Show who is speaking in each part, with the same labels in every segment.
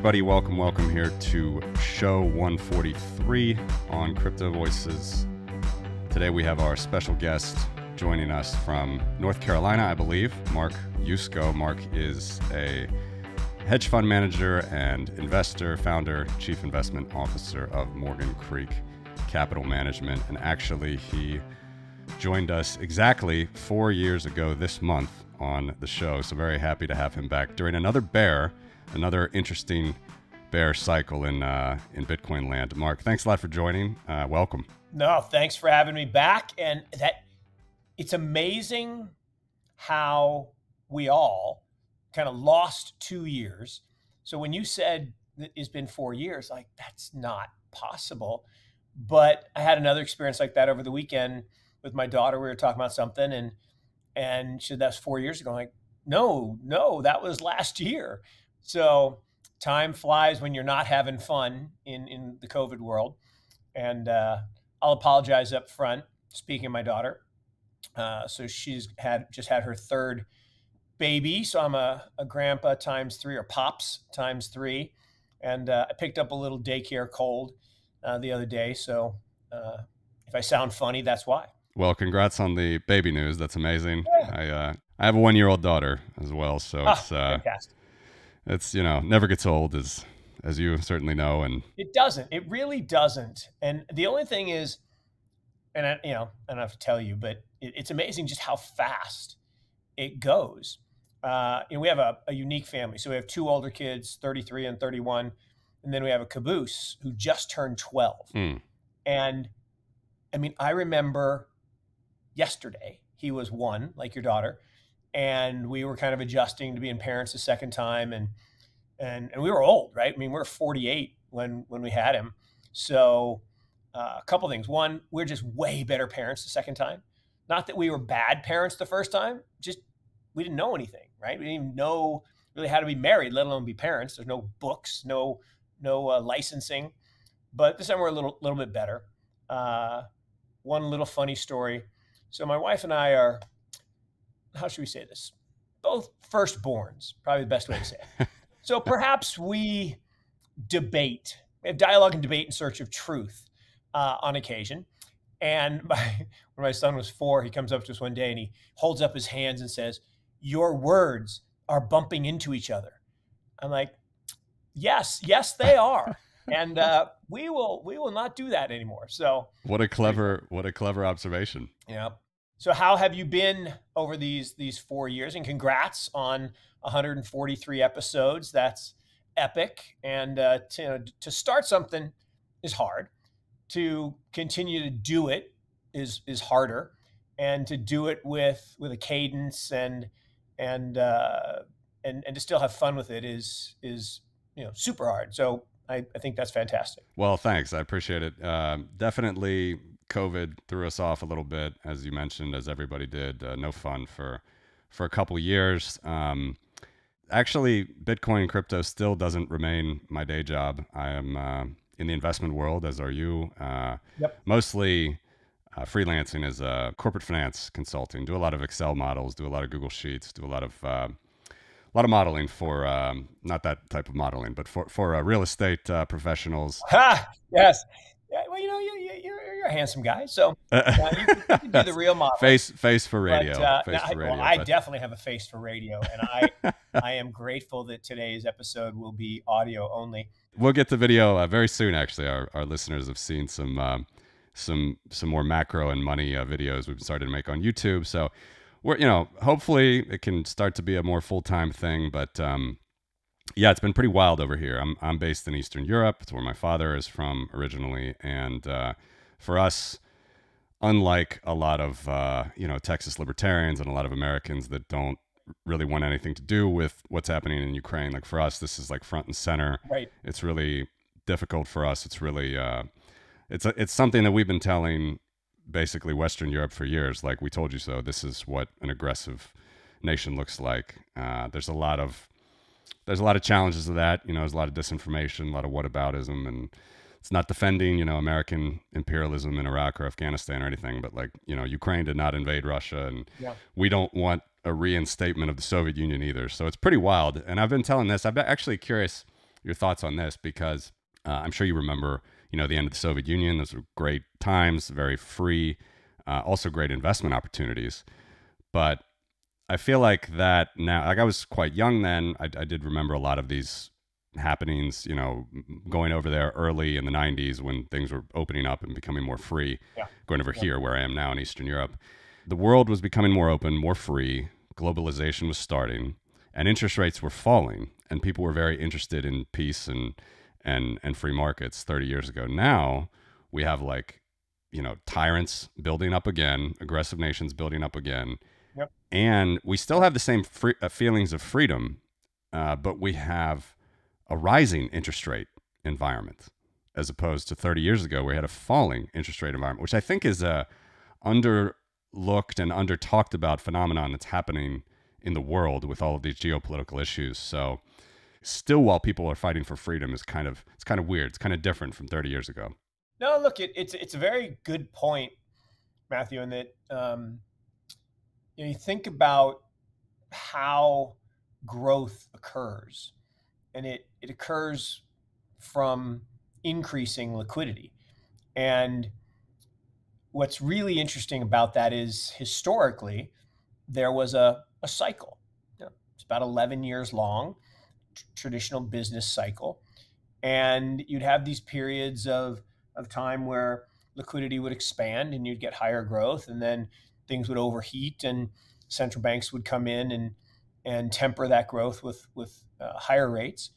Speaker 1: everybody. Welcome here to show 143 on Cryptovoices. Today we have our special guest joining us from North Carolina, I believe, Mark Yusko. Mark is a hedge fund manager and investor, founder, chief investment officer of Morgan Creek Capital Management. And actually, he joined us exactly 4 years ago this month on the show. So very happy to have him back during another interesting bear cycle in Bitcoin land. Mark, thanks a lot for joining. Welcome.
Speaker 2: No, thanks for having me back. And it's amazing how we all kind of lost 2 years. So when you said that it's been 4 years, like that's not possible. But I had another experience like that over the weekend with my daughter. We were talking about something and she said, that's 4 years ago. I'm like, no, that was last year. So time flies when you're not having fun in the COVID world. And I'll apologize up front, speaking of my daughter. So she's just had her third baby. So I'm a grandpa times three, or pops times three. And I picked up a little daycare cold the other day. So if I sound funny, that's why.
Speaker 1: Well, congrats on the baby news. That's amazing. Yeah. I have a 1-year-old daughter as well. So it's
Speaker 2: fantastic. It's,
Speaker 1: never gets old, as you certainly know. And
Speaker 2: it doesn't. It really doesn't. And the only thing is, and I don't have to tell you, but it's amazing just how fast it goes. We have a unique family. So we have two older kids, 33 and 31. And then we have a caboose who just turned 12. And I mean, I remember yesterday, he was 1, like your daughter. And we were kind of adjusting to being parents a second time. And we were old, right? I mean, we were 48 when we had him. So a couple things. One, we're just way better parents the second time. Not that we were bad parents the first time, just we didn't know anything, right? We didn't even know really how to be married, let alone be parents. There's no books, no licensing. But this time we're a little bit better. One little funny story. So my wife and I are, how should we say this? Both firstborns, probably the best way to say it. So perhaps we have dialogue and debate in search of truth on occasion. And when my son was 4, he comes up to us one day and he holds up his hands and says, "Your words are bumping into each other." I'm like, yes, they are. And we will not do that anymore. So
Speaker 1: what a clever observation.
Speaker 2: Yeah. So how have you been over these 4 years? And congrats on 143 episodes. That's epic. And to start something is hard. To continue to do it is harder. And to do it with a cadence and to still have fun with it is super hard. So I think that's fantastic.
Speaker 1: Well, thanks. I appreciate it. Definitely COVID threw us off a little bit, as you mentioned, as everybody did. No fun for a couple years. Actually, Bitcoin and crypto still doesn't remain my day job. I am in the investment world, as are you.
Speaker 2: Yep.
Speaker 1: Mostly freelancing as a corporate finance consulting. Do a lot of Excel models, do a lot of Google Sheets, do a lot of modeling for, not that type of modeling, but for real estate professionals.
Speaker 2: Yes. Yeah, well, you're a handsome guy, so you can do the real model.
Speaker 1: Face for radio.
Speaker 2: I definitely have a face for radio, and I am grateful that today's episode will be audio only.
Speaker 1: We'll get to video very soon. Actually, our listeners have seen some more macro and money videos we've started to make on YouTube. So we're hopefully it can start to be a more full-time thing, but yeah, it's been pretty wild over here. I'm based in Eastern Europe. It's where my father is from originally. And for us, unlike a lot of, Texas libertarians and a lot of Americans that don't really want anything to do with what's happening in Ukraine, like for us, this is like front and center.
Speaker 2: Right.
Speaker 1: It's really difficult for us. It's really, it's something that we've been telling basically Western Europe for years. Like, we told you so. This is what an aggressive nation looks like. There's a lot of challenges to that. There's a lot of disinformation, a lot of whataboutism, and it's not defending, American imperialism in Iraq or Afghanistan or anything, but Ukraine did not invade Russia, and we don't want a reinstatement of the Soviet Union either. So it's pretty wild. And I've been telling this. I'm actually curious. your thoughts on this, because I'm sure you remember, the end of the Soviet Union. Those were great times, very free, also great investment opportunities. But I feel like that now, like I was quite young then. I did remember a lot of these happenings, going over there early in the 90s when things were opening up and becoming more free,
Speaker 2: Yeah.
Speaker 1: going over here where I am now in Eastern Europe. The world was becoming more open, more free. Globalization was starting, and interest rates were falling, and people were very interested in peace and free markets 30 years ago. Now we have tyrants building up again, aggressive nations building up again.
Speaker 2: Yep.
Speaker 1: And we still have the same feelings of freedom, but we have a rising interest rate environment as opposed to 30 years ago, we had a falling interest rate environment, which I think is a underlooked and under talked about phenomenon that's happening in the world with all of these geopolitical issues. So still, while people are fighting for freedom, it's kind of weird. It's kind of different from 30 years ago.
Speaker 2: No, look, it's a very good point, Matthew, in that you think about how growth occurs, and it occurs from increasing liquidity. And what's really interesting about that is historically there was a cycle. It's about 11 years long, traditional business cycle. And you'd have these periods of time where liquidity would expand and you'd get higher growth, and then things would overheat and central banks would come in and temper that growth with higher rates.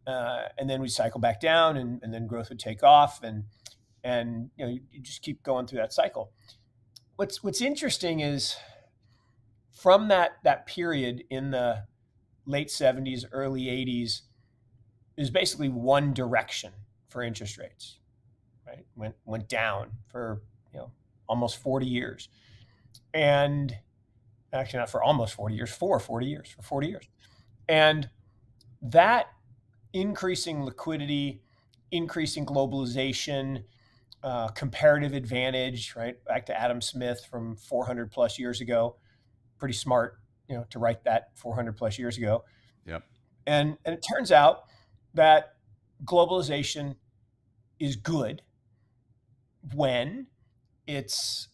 Speaker 2: And then we'd cycle back down, and then growth would take off, and you just keep going through that cycle. What's interesting is from that period in the late 70s, early 80s, is basically one direction for interest rates, right? Went down for almost 40 years. And actually not for almost 40 years, for 40 years. And that increasing liquidity, increasing globalization, comparative advantage, right? Back to Adam Smith from 400 plus years ago. Pretty smart, to write that 400 plus years ago.
Speaker 1: Yep.
Speaker 2: And it turns out that globalization is good when it's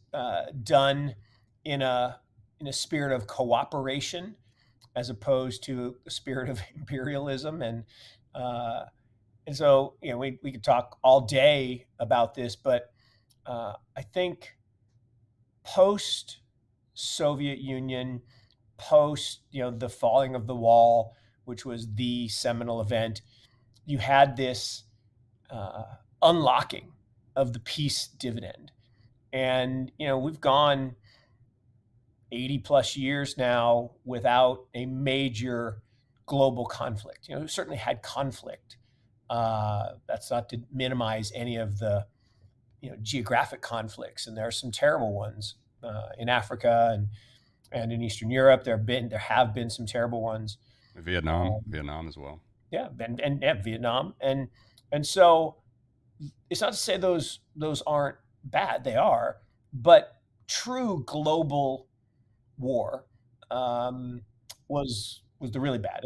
Speaker 2: done in a spirit of cooperation as opposed to a spirit of imperialism. And so we could talk all day about this, but I think post Soviet Union, post the falling of the wall, which was the seminal event, you had this unlocking of the peace dividend. And we've gone 80 plus years now without a major global conflict. We've certainly had conflict. That's not to minimize any of the geographic conflicts, and there are some terrible ones in Africa and in Eastern Europe. There have been some terrible ones.
Speaker 1: Vietnam as well.
Speaker 2: Yeah, and Vietnam, and so it's not to say those aren't bad. They are, but true global war was the really bad.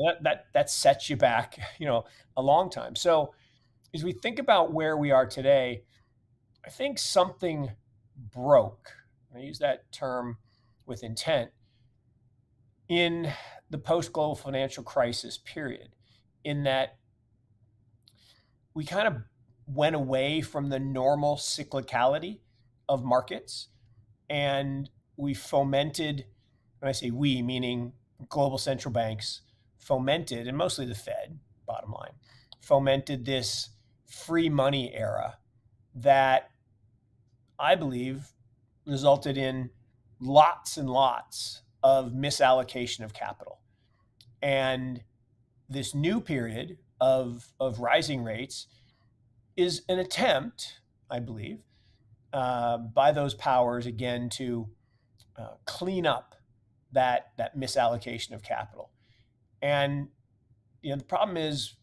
Speaker 2: That sets you back, a long time. So as we think about where we are today, I think something broke. I use that term with intent in the post-global financial crisis period, in that we kind of went away from the normal cyclicality of markets, and we fomented, when I say we, meaning global central banks, fomented, and mostly the Fed, bottom line, fomented this free money era that I believe resulted in lots and lots of misallocation of capital. And this new period of rising rates is an attempt, I believe, by those powers again to clean up that misallocation of capital. And the problem is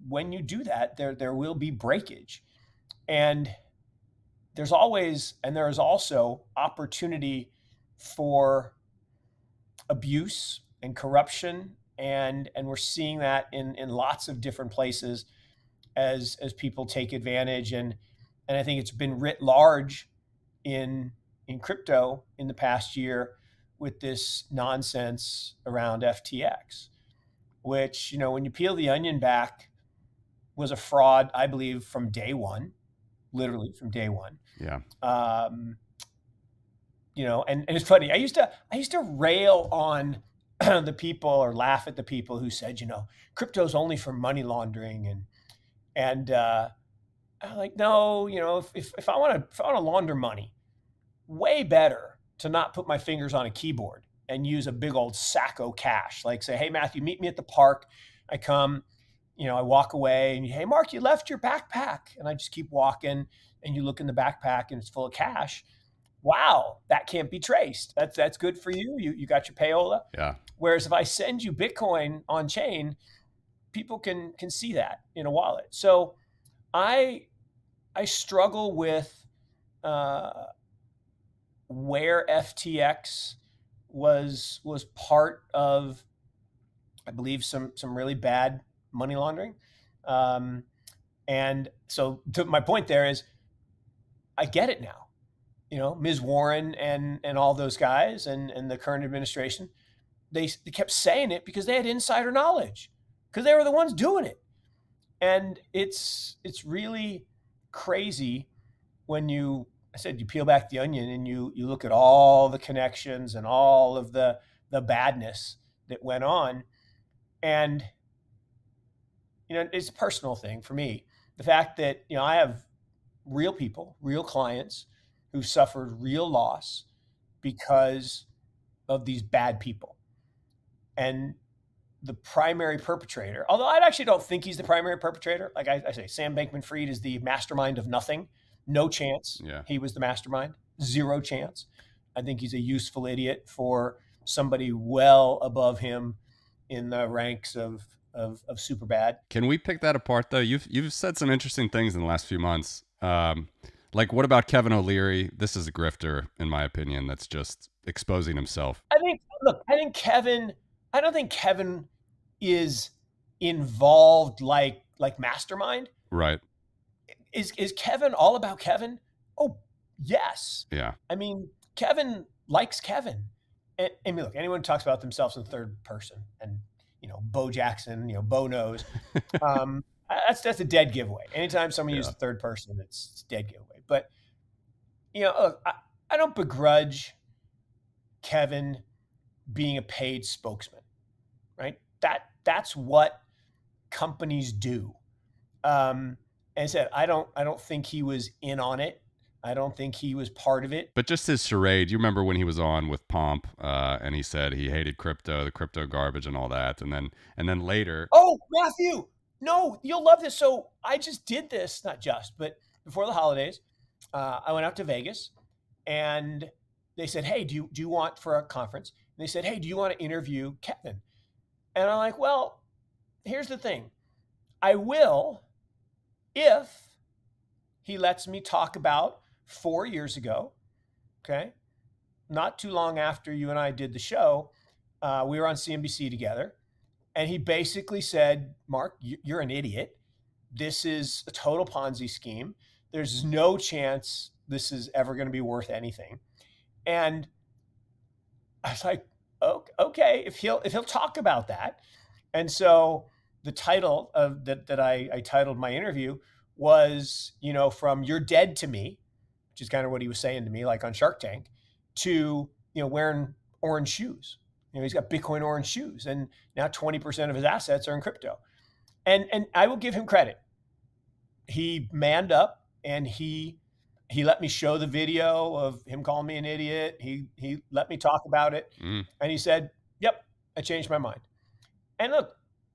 Speaker 2: when you do that, there will be breakage, and there is also opportunity for abuse and corruption and we're seeing that in lots of different places as people take advantage, and I think it's been writ large in crypto in the past year with this nonsense around FTX, which, you know, when you peel the onion back, was a fraud, I believe, from day one, literally from day one.
Speaker 1: Yeah.
Speaker 2: You know, and it's funny. I used to rail on the people or laugh at the people who said, you know, crypto's only for money laundering, and I'm like, no, you know, if I want to launder money, way better to not put my fingers on a keyboard and use a big old sack of cash. Like say, hey, Matthew, meet me at the park. I come, you know, I walk away and hey, Mark, you left your backpack. And I just keep walking and you look in the backpack and it's full of cash. Wow, that can't be traced. That's good for you. You got your payola.
Speaker 1: Yeah.
Speaker 2: Whereas if I send you Bitcoin on chain, people can see that in a wallet. So I struggle with where FTX was part of, I believe, some really bad money laundering. And so my point there is, I get it now. You know, Ms. Warren and all those guys and the current administration, they kept saying it because they had insider knowledge, because they were the ones doing it. And it's really crazy when you peel back the onion and you look at all the connections and all of the badness that went on. And, you know, it's a personal thing for me. The fact that, you know, I have real people, real clients who suffered real loss because of these bad people. And the primary perpetrator, although I actually don't think he's the primary perpetrator. Like I say, Sam Bankman-Fried is the mastermind of nothing. No chance.
Speaker 1: Yeah. He
Speaker 2: was the mastermind. Zero chance. I think he's a useful idiot for somebody well above him in the ranks of super bad.
Speaker 1: Can we pick that apart though? You've said some interesting things in the last few months. Like what about Kevin O'Leary? This is a grifter, in my opinion, that's just exposing himself.
Speaker 2: I don't think Kevin is involved like mastermind.
Speaker 1: Right.
Speaker 2: Is Kevin all about Kevin? Oh, yes.
Speaker 1: Yeah.
Speaker 2: I mean, Kevin likes Kevin. And I mean, look, anyone who talks about themselves in third person, and, you know, Bo Jackson, you know, Bo knows, that's a dead giveaway. Anytime someone uses the third person, it's dead giveaway. But, you know, look, I don't begrudge Kevin being a paid spokesman, right? That's what companies do. And I said, I don't think he was in on it. I don't think he was part of it.
Speaker 1: But just his charade, you remember when he was on with Pomp, and he said he hated crypto, the crypto garbage and all that. And then later.
Speaker 2: Oh, Matthew, no, you'll love this. So I just did this, not just, but before the holidays, I went out to Vegas and they said, hey, do you want, for a conference? And they said, hey, do you want to interview Kevin? And I'm like, well, here's the thing. I will, if he lets me talk about 4 years ago, okay? Not too long after you and I did the show, we were on CNBC together, and he basically said, Mark, you're an idiot. This is a total Ponzi scheme. There's no chance this is ever going to be worth anything. And I was like, okay, if he'll talk about that. And so the title of that I titled my interview was, you know, from "You're dead to me," which is kind of what he was saying to me, like on Shark Tank, to, you know, wearing orange shoes. You know, he's got Bitcoin orange shoes, and now 20% of his assets are in crypto. And I will give him credit. He manned up and he let me show the video of him calling me an idiot. He let me talk about it. And he said, yep, I changed my mind. And look,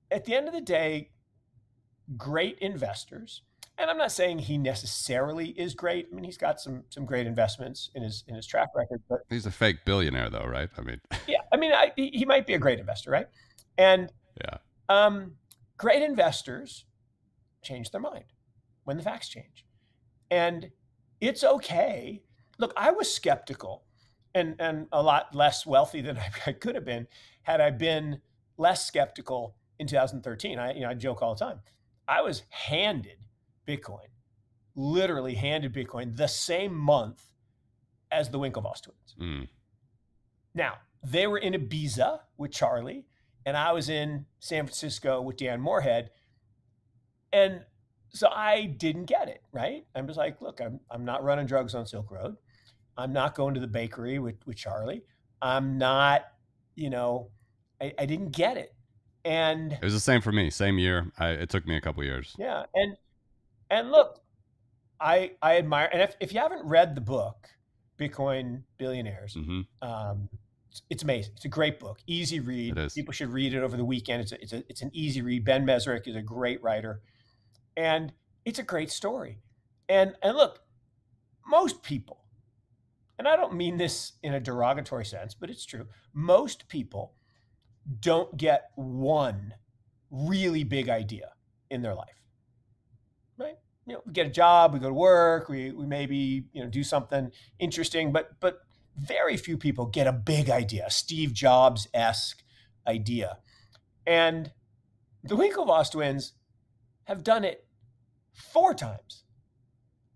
Speaker 2: at the end of the day, great investors, and I'm not saying he necessarily is great. I mean, he's got some great investments in his track record, but
Speaker 1: he's a fake billionaire though, right? I mean,
Speaker 2: yeah, I mean, he might be a great investor, right? And
Speaker 1: yeah,
Speaker 2: great investors change their mind when the facts change. And it's okay. Look, I was skeptical and a lot less wealthy than I could have been had I been less skeptical in 2013. I joke all the time. I was handed Bitcoin, literally handed Bitcoin the same month as the Winklevoss twins.
Speaker 1: Mm.
Speaker 2: Now, they were in Ibiza with Charlie, and I was in San Francisco with Dan Moorhead. And so I didn't get it, right? I'm just like, look, I'm not running drugs on Silk Road. I'm not going to the bakery with Charlie. I'm not, I didn't get it. And
Speaker 1: it was the same for me. Same year. It took me a couple years.
Speaker 2: Yeah. And look, I admire, and if you haven't read the book, Bitcoin Billionaires, it's amazing. It's a great book, easy read.
Speaker 1: It is. People
Speaker 2: should read it over the weekend. It's an easy read. Ben Mesrick is a great writer, and it's a great story. And look, most people, and I don't mean this in a derogatory sense, but it's true. Most people don't get one really big idea in their life, right? We get a job, we go to work, we maybe do something interesting, but very few people get a big idea, a Steve Jobs-esque idea. And the Winklevoss twins have done it 4 times,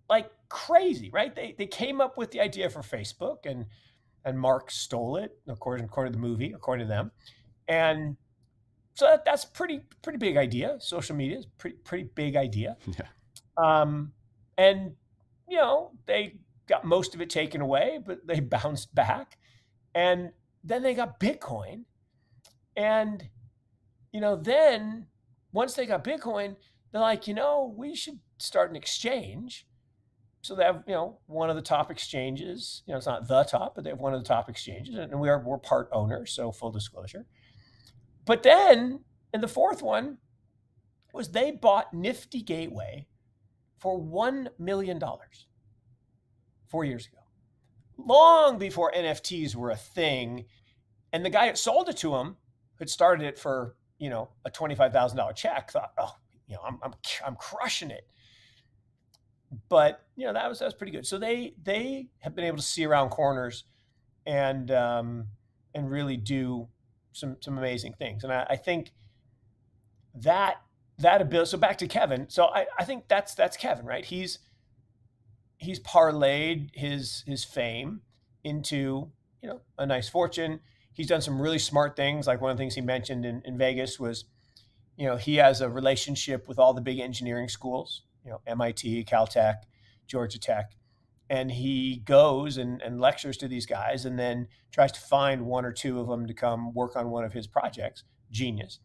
Speaker 2: like crazy, right? They came up with the idea for Facebook, and Mark stole it, according to the movie, according to them. And so that's pretty big idea. Social media is pretty big idea.
Speaker 1: Yeah.
Speaker 2: And they got most of it taken away, but they bounced back. And then they got Bitcoin. And, then once they got Bitcoin, they're like, we should start an exchange. So they have, one of the top exchanges. It's not the top, but they have one of the top exchanges, and we're part owners, so full disclosure. But then, and the fourth one was they bought Nifty Gateway for $1 million 4 years ago, long before NFTs were a thing. And the guy that sold it to him, who'd started it for a $25,000 check, thought, I'm crushing it. But that was pretty good. So they have been able to see around corners and really do some amazing things. And I think that ability. So back to Kevin. So I think that's Kevin, right? He's parlayed his fame into a nice fortune. He's done some really smart things. Like one of the things he mentioned in Vegas was, he has a relationship with all the big engineering schools, MIT, Caltech, Georgia Tech. And he goes and lectures to these guys and then tries to find 1 or 2 of them to come work on one of his projects. Genius.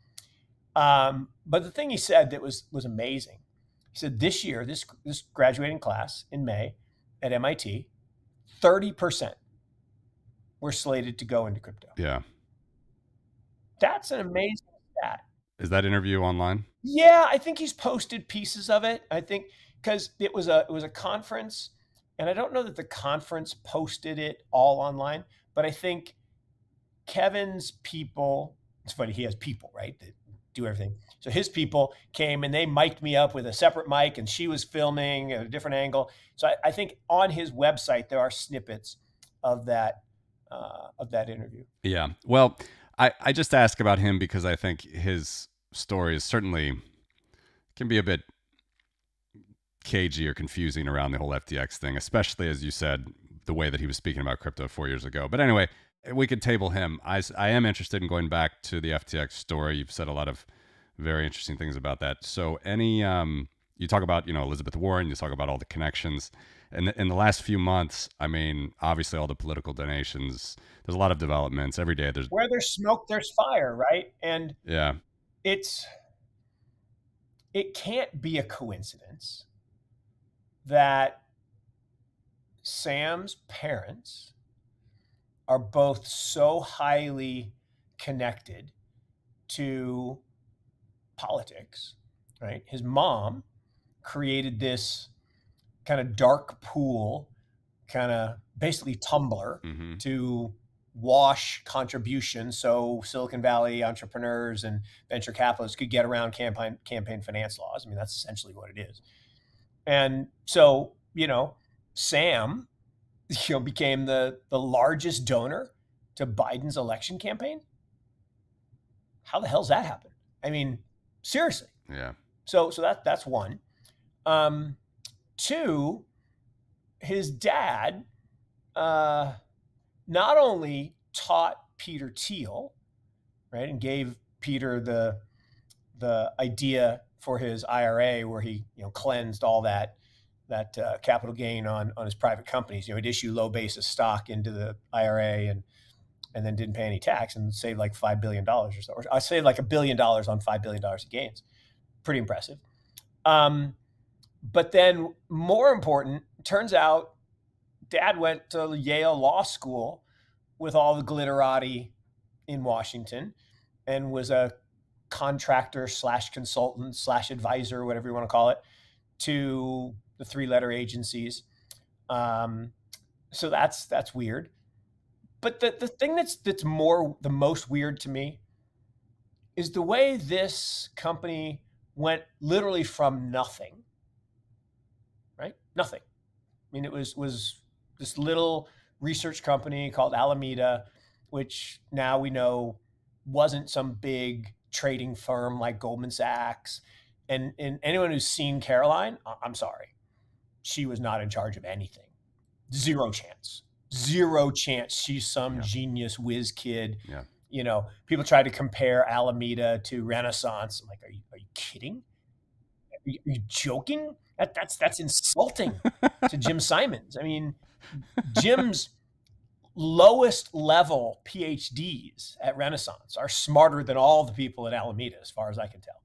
Speaker 2: But the thing he said that was amazing, he said this year, this graduating class in May at MIT, 30% were slated to go into crypto.
Speaker 1: Yeah.
Speaker 2: That's an amazing stat.
Speaker 1: Is that interview online?
Speaker 2: Yeah, I think he's posted pieces of it. I think because it was a conference, and I don't know that the conference posted it all online, but I think Kevin's people, it's funny, he has people, right, that do everything. So his people came and they mic'd me up with a separate mic, and she was filming at a different angle. So I think on his website there are snippets of that interview.
Speaker 1: Yeah. Well, I just ask about him because I think his story is certainly can be a bit cagey or confusing around the whole FTX thing, especially as you said, the way that he was speaking about crypto 4 years ago. But anyway, we could table him. I am interested in going back to the FTX story. You've said a lot of very interesting things about that. So you talk about, Elizabeth Warren, you talk about all the connections. And in the last few months, I mean, obviously all the political donations, there's a lot of developments every day.
Speaker 2: Where there's smoke, there's fire, right? And
Speaker 1: yeah,
Speaker 2: it can't be a coincidence that Sam's parents are both so highly connected to politics, right? His mom created this kind of dark pool, kind of basically Tumblr to wash contributions so Silicon Valley entrepreneurs and venture capitalists could get around campaign finance laws. I mean, that's essentially what it is. And so, Sam, became the largest donor to Biden's election campaign. how the hell's that happen? I mean, seriously.
Speaker 1: Yeah.
Speaker 2: So that's one. Two, his dad not only taught Peter Thiel, right, and gave Peter the idea for his IRA where he cleansed all that capital gain on his private companies. He'd issue low basis stock into the IRA and then didn't pay any tax and saved like $5 billion or so. Or I saved like $1 billion on $5 billion of gains. Pretty impressive. But then more important, turns out Dad went to Yale Law School with all the glitterati in Washington and was a contractor / consultant / advisor, whatever you want to call it, to the 3-letter agencies. So that's weird. But the thing that's the most weird to me is the way this company went literally from nothing, right? Nothing. I mean, it was this little research company called Alameda, which now we know wasn't some big trading firm like Goldman Sachs. And anyone who's seen Caroline, I'm sorry, she was not in charge of anything. Zero chance. She's some genius whiz kid.
Speaker 1: Yeah.
Speaker 2: People try to compare Alameda to Renaissance. I'm like, are you kidding? Are you joking? That's insulting to Jim Simons. I mean, Jim's lowest level PhDs at Renaissance are smarter than all the people at Alameda, as far as I can tell.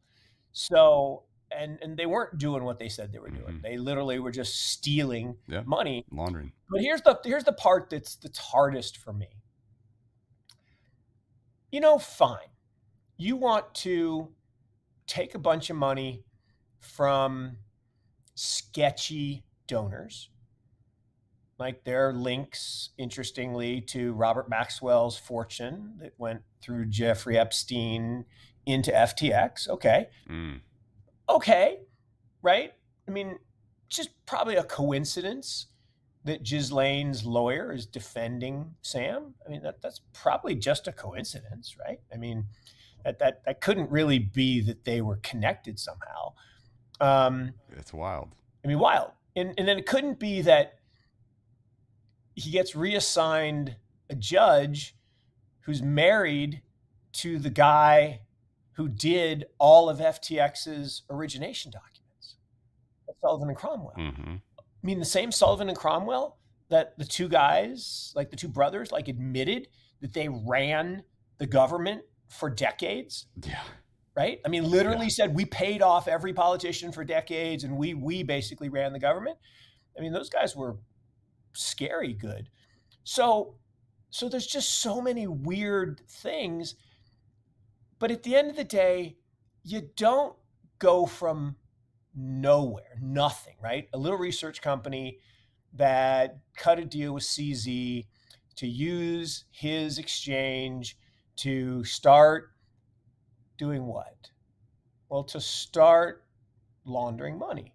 Speaker 2: So, and they weren't doing what they said they were doing. They literally were just stealing money,
Speaker 1: laundering.
Speaker 2: But here's the part that's hardest for me. Fine. You want to take a bunch of money from sketchy donors. Like there are links, interestingly, to Robert Maxwell's fortune that went through Jeffrey Epstein into FTX. Okay. Okay. Right? I mean, it's just probably a coincidence that Ghislaine's lawyer is defending Sam. I mean, that's probably just a coincidence, right? I mean, that couldn't really be that they were connected somehow.
Speaker 1: It's wild.
Speaker 2: I mean, wild. And then it couldn't be that he gets reassigned a judge who's married to the guy who did all of FTX's origination documents, Sullivan and Cromwell. I mean, the same Sullivan and Cromwell that the two guys, like the two brothers, like admitted that they ran the government for decades.
Speaker 1: Yeah.
Speaker 2: Right? I mean, literally said, we paid off every politician for decades and we basically ran the government. I mean, those guys were scary good. So there's just so many weird things. But at the end of the day, you don't go from nowhere, nothing, right? A little research company that cut a deal with CZ to use his exchange to start doing what? Well, to start laundering money.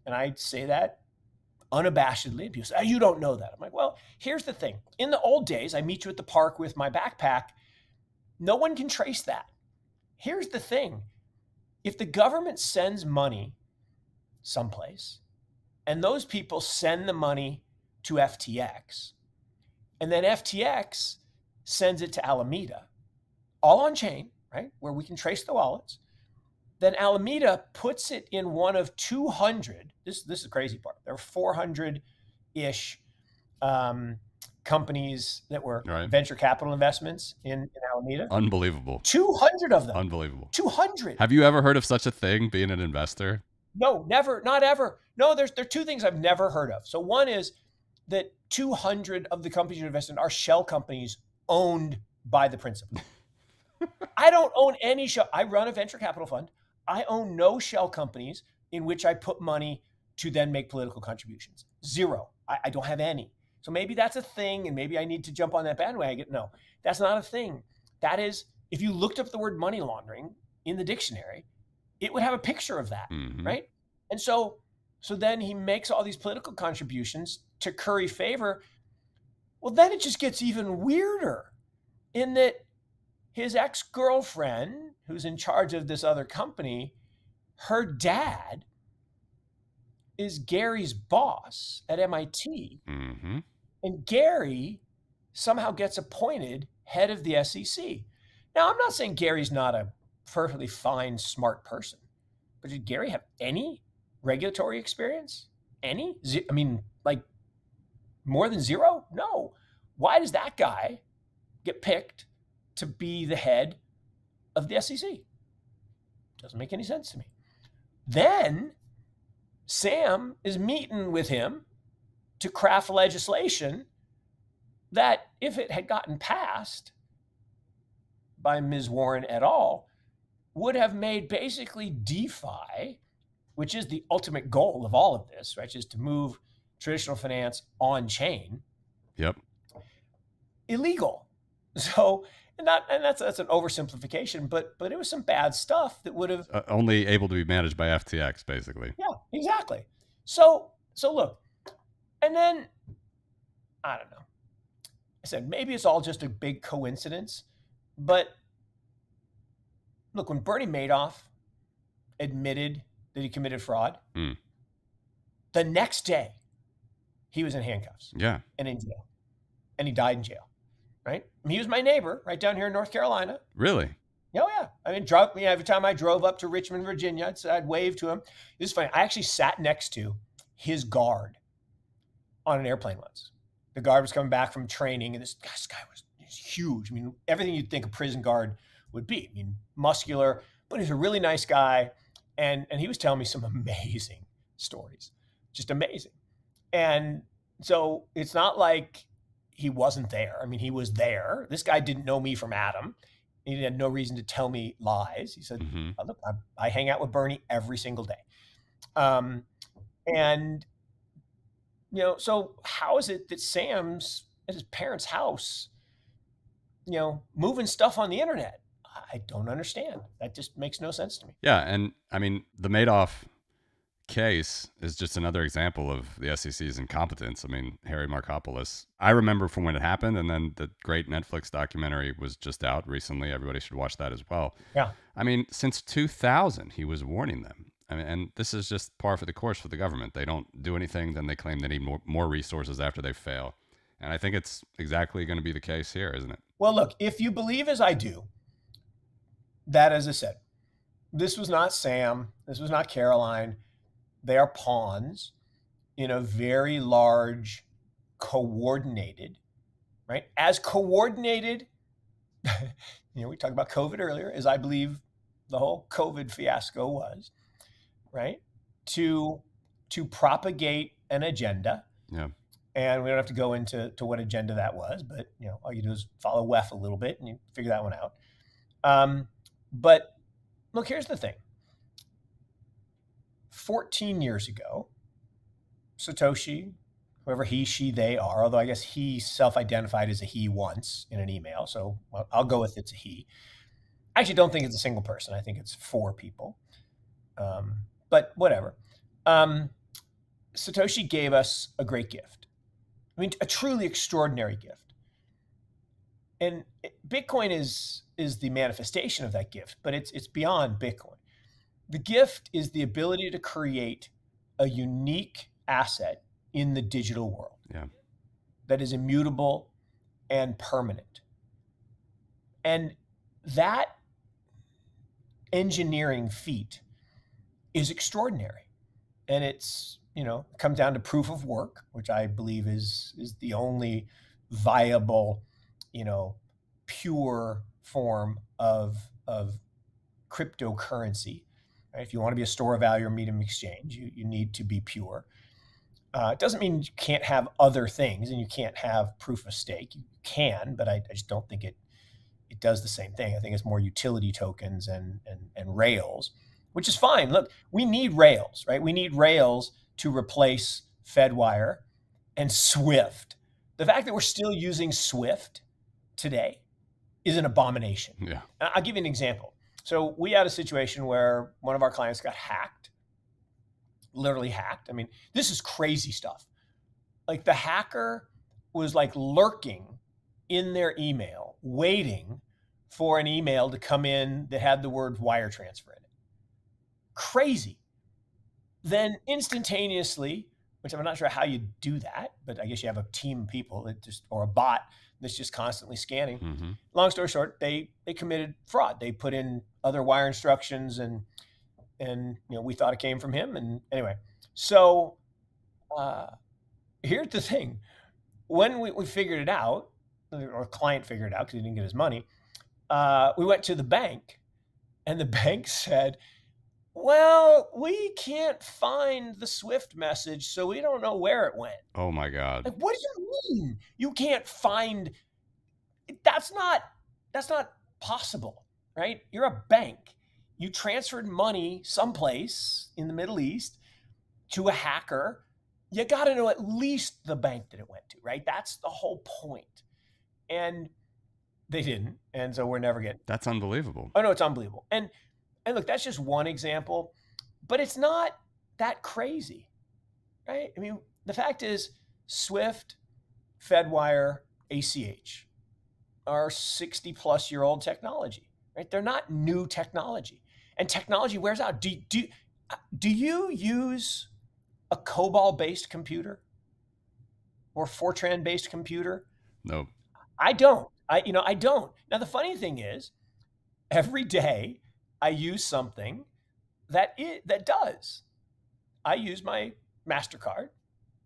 Speaker 2: And I say that unabashedly. People say, oh, you don't know that. I'm like, well, here's the thing. In the old days, I meet you at the park with my backpack. No one can trace that. Here's the thing. If the government sends money someplace and those people send the money to FTX and then FTX sends it to Alameda, all on chain, right, where we can trace the wallets, then Alameda puts it in one of 200, this is the crazy part, there are 400-ish companies that were venture capital investments in Alameda.
Speaker 1: Unbelievable.
Speaker 2: 200 of them.
Speaker 1: Unbelievable.
Speaker 2: 200.
Speaker 1: Have you ever heard of such a thing, being an investor?
Speaker 2: No, never, not ever. No, there are two things I've never heard of. So one is that 200 of the companies you invest in are shell companies owned by the principal. I don't own any shell. I run a venture capital fund. I own no shell companies in which I put money to then make political contributions. Zero. I don't have any. So maybe that's a thing and maybe I need to jump on that bandwagon. No, that's not a thing. That is, if you looked up the word money laundering in the dictionary, it would have a picture of that, right? And so then he makes all these political contributions to curry favor. Well, then it just gets even weirder in that his ex-girlfriend, who's in charge of this other company, her dad is Gary's boss at MIT.
Speaker 1: Mm-hmm.
Speaker 2: And Gary somehow gets appointed head of the SEC. Now, I'm not saying Gary's not a perfectly fine, smart person, but did Gary have any regulatory experience? Any? I mean, like more than zero? No. Why does that guy get picked to be the head of the SEC? Doesn't make any sense to me. Then Sam is meeting with him to craft legislation that, if it had gotten passed by Ms. Warren et al., would have made basically DeFi, which is the ultimate goal of all of this, right, is to move traditional finance on chain,
Speaker 1: Yep.
Speaker 2: illegal. So, and that's an oversimplification, but it was some bad stuff that would have
Speaker 1: Only able to be managed by FTX, basically.
Speaker 2: Yeah, exactly. So look, and then I don't know. I said maybe it's all just a big coincidence, but look, when Bernie Madoff admitted that he committed fraud, the next day he was in handcuffs.
Speaker 1: Yeah.
Speaker 2: And in jail, and he died in jail. Right? He was my neighbor right down here in North Carolina.
Speaker 1: Really?
Speaker 2: Oh, yeah. I mean, every time I drove up to Richmond, Virginia, I'd wave to him. This is funny. I actually sat next to his guard on an airplane once. The guard was coming back from training, and this guy was huge. I mean, everything you'd think a prison guard would be. I mean, muscular, but he's a really nice guy. And he was telling me some amazing stories, just amazing. And so it's not like he wasn't there. I mean, he was there. This guy didn't know me from Adam. He had no reason to tell me lies. He said, look, I hang out with Bernie every single day. And, you know, so how is it that Sam's at his parents' house, you know, moving stuff on the internet? I don't understand. That just makes no sense to me.
Speaker 1: Yeah. And I mean, the Madoff case is just another example of the SEC's incompetence. I mean, Harry Markopolos, I remember from when it happened, and then the great Netflix documentary was just out recently. Everybody should watch that as well.
Speaker 2: Yeah.
Speaker 1: I mean, since 2000, he was warning them. I mean, and this is just par for the course for the government. They don't do anything, then they claim they need more resources after they fail. And I think it's exactly going to be the case here, isn't it?
Speaker 2: Well, look, if you believe as I do, that, as I said, this was not Sam, this was not Caroline. They are pawns in a very large, coordinated, right? As coordinated, you know, we talked about COVID earlier, as I believe the whole COVID fiasco was, right? To propagate an agenda.
Speaker 1: Yeah.
Speaker 2: And we don't have to go into what agenda that was, but, you know, all you do is follow WEF a little bit and you figure that one out. But look, here's the thing. 14 years ago, Satoshi, whoever he, she, they are, although I guess he self-identified as a he once in an email, so I'll go with it's a he. I actually don't think it's a single person. I think it's 4 people. But whatever. Satoshi gave us a great gift. I mean, a truly extraordinary gift. And Bitcoin is the manifestation of that gift, but it's beyond Bitcoin. The gift is the ability to create a unique asset in the digital world that is immutable and permanent. And that engineering feat is extraordinary. And it's, you know, comes down to proof of work, which I believe is the only viable, you know, pure form of cryptocurrency. Right? If you want to be a store of value or medium exchange, you need to be pure. It doesn't mean you can't have other things and you can't have proof of stake. You can, but I just don't think it does the same thing. I think it's more utility tokens and rails, which is fine. Look, we need rails, right? We need rails to replace Fedwire and Swift. The fact that we're still using Swift today is an abomination.
Speaker 1: Yeah.
Speaker 2: I'll give you an example. So we had a situation where one of our clients got hacked, literally hacked. I mean, this is crazy stuff. Like the hacker was like lurking in their email, waiting for an email to come in that had the word wire transfer in it. Crazy. Then instantaneously, which I'm not sure how you do that, but I guess you have a team of people that just, or a bot that's just constantly scanning.
Speaker 1: Mm-hmm.
Speaker 2: Long story short, they committed fraud. They put in other wire instructions, and we thought it came from him. And anyway, so here's the thing: when we figured it out, or client figured it out because he didn't get his money, we went to the bank, and the bank said, well, we can't find the Swift message, so we don't know where it went.
Speaker 1: Oh my God.
Speaker 2: Like, what do you mean you can't find? That's not possible, right? You're a bank. You transferred money someplace in the Middle East to a hacker. You got to know at least the bank that it went to, right? That's the whole point. And they didn't. And so we're never getting.
Speaker 1: That's unbelievable.
Speaker 2: Oh no, it's unbelievable. And look, that's just one example, but it's not that crazy, right? I mean, the fact is Swift, Fedwire, ACH are 60-plus-year-old technology, right? They're not new technology. And technology wears out. Do you use a COBOL-based computer or Fortran-based computer?
Speaker 1: No.
Speaker 2: I don't. I don't. Now, the funny thing is, every day I use something that does. I use my MasterCard,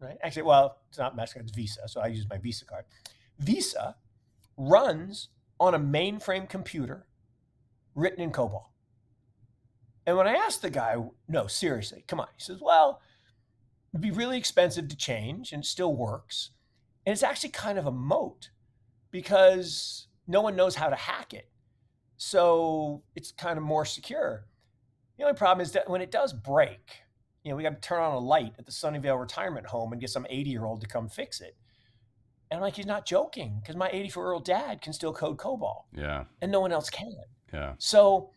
Speaker 2: right? Actually, well, it's not MasterCard, it's Visa. So I use my Visa card. Visa runs on a mainframe computer written in COBOL. And when I asked the guy, no, seriously, come on. He says, well, it'd be really expensive to change and it still works. And it's actually kind of a moat because no one knows how to hack it. So it's kind of more secure. The only problem is that when it does break, we got to turn on a light at the Sunnyvale retirement home and get some 80-year-old to come fix it. And I'm like, he's not joking, because my 84-year-old dad can still code COBOL.
Speaker 1: Yeah.
Speaker 2: And no one else can.
Speaker 1: Yeah.
Speaker 2: So,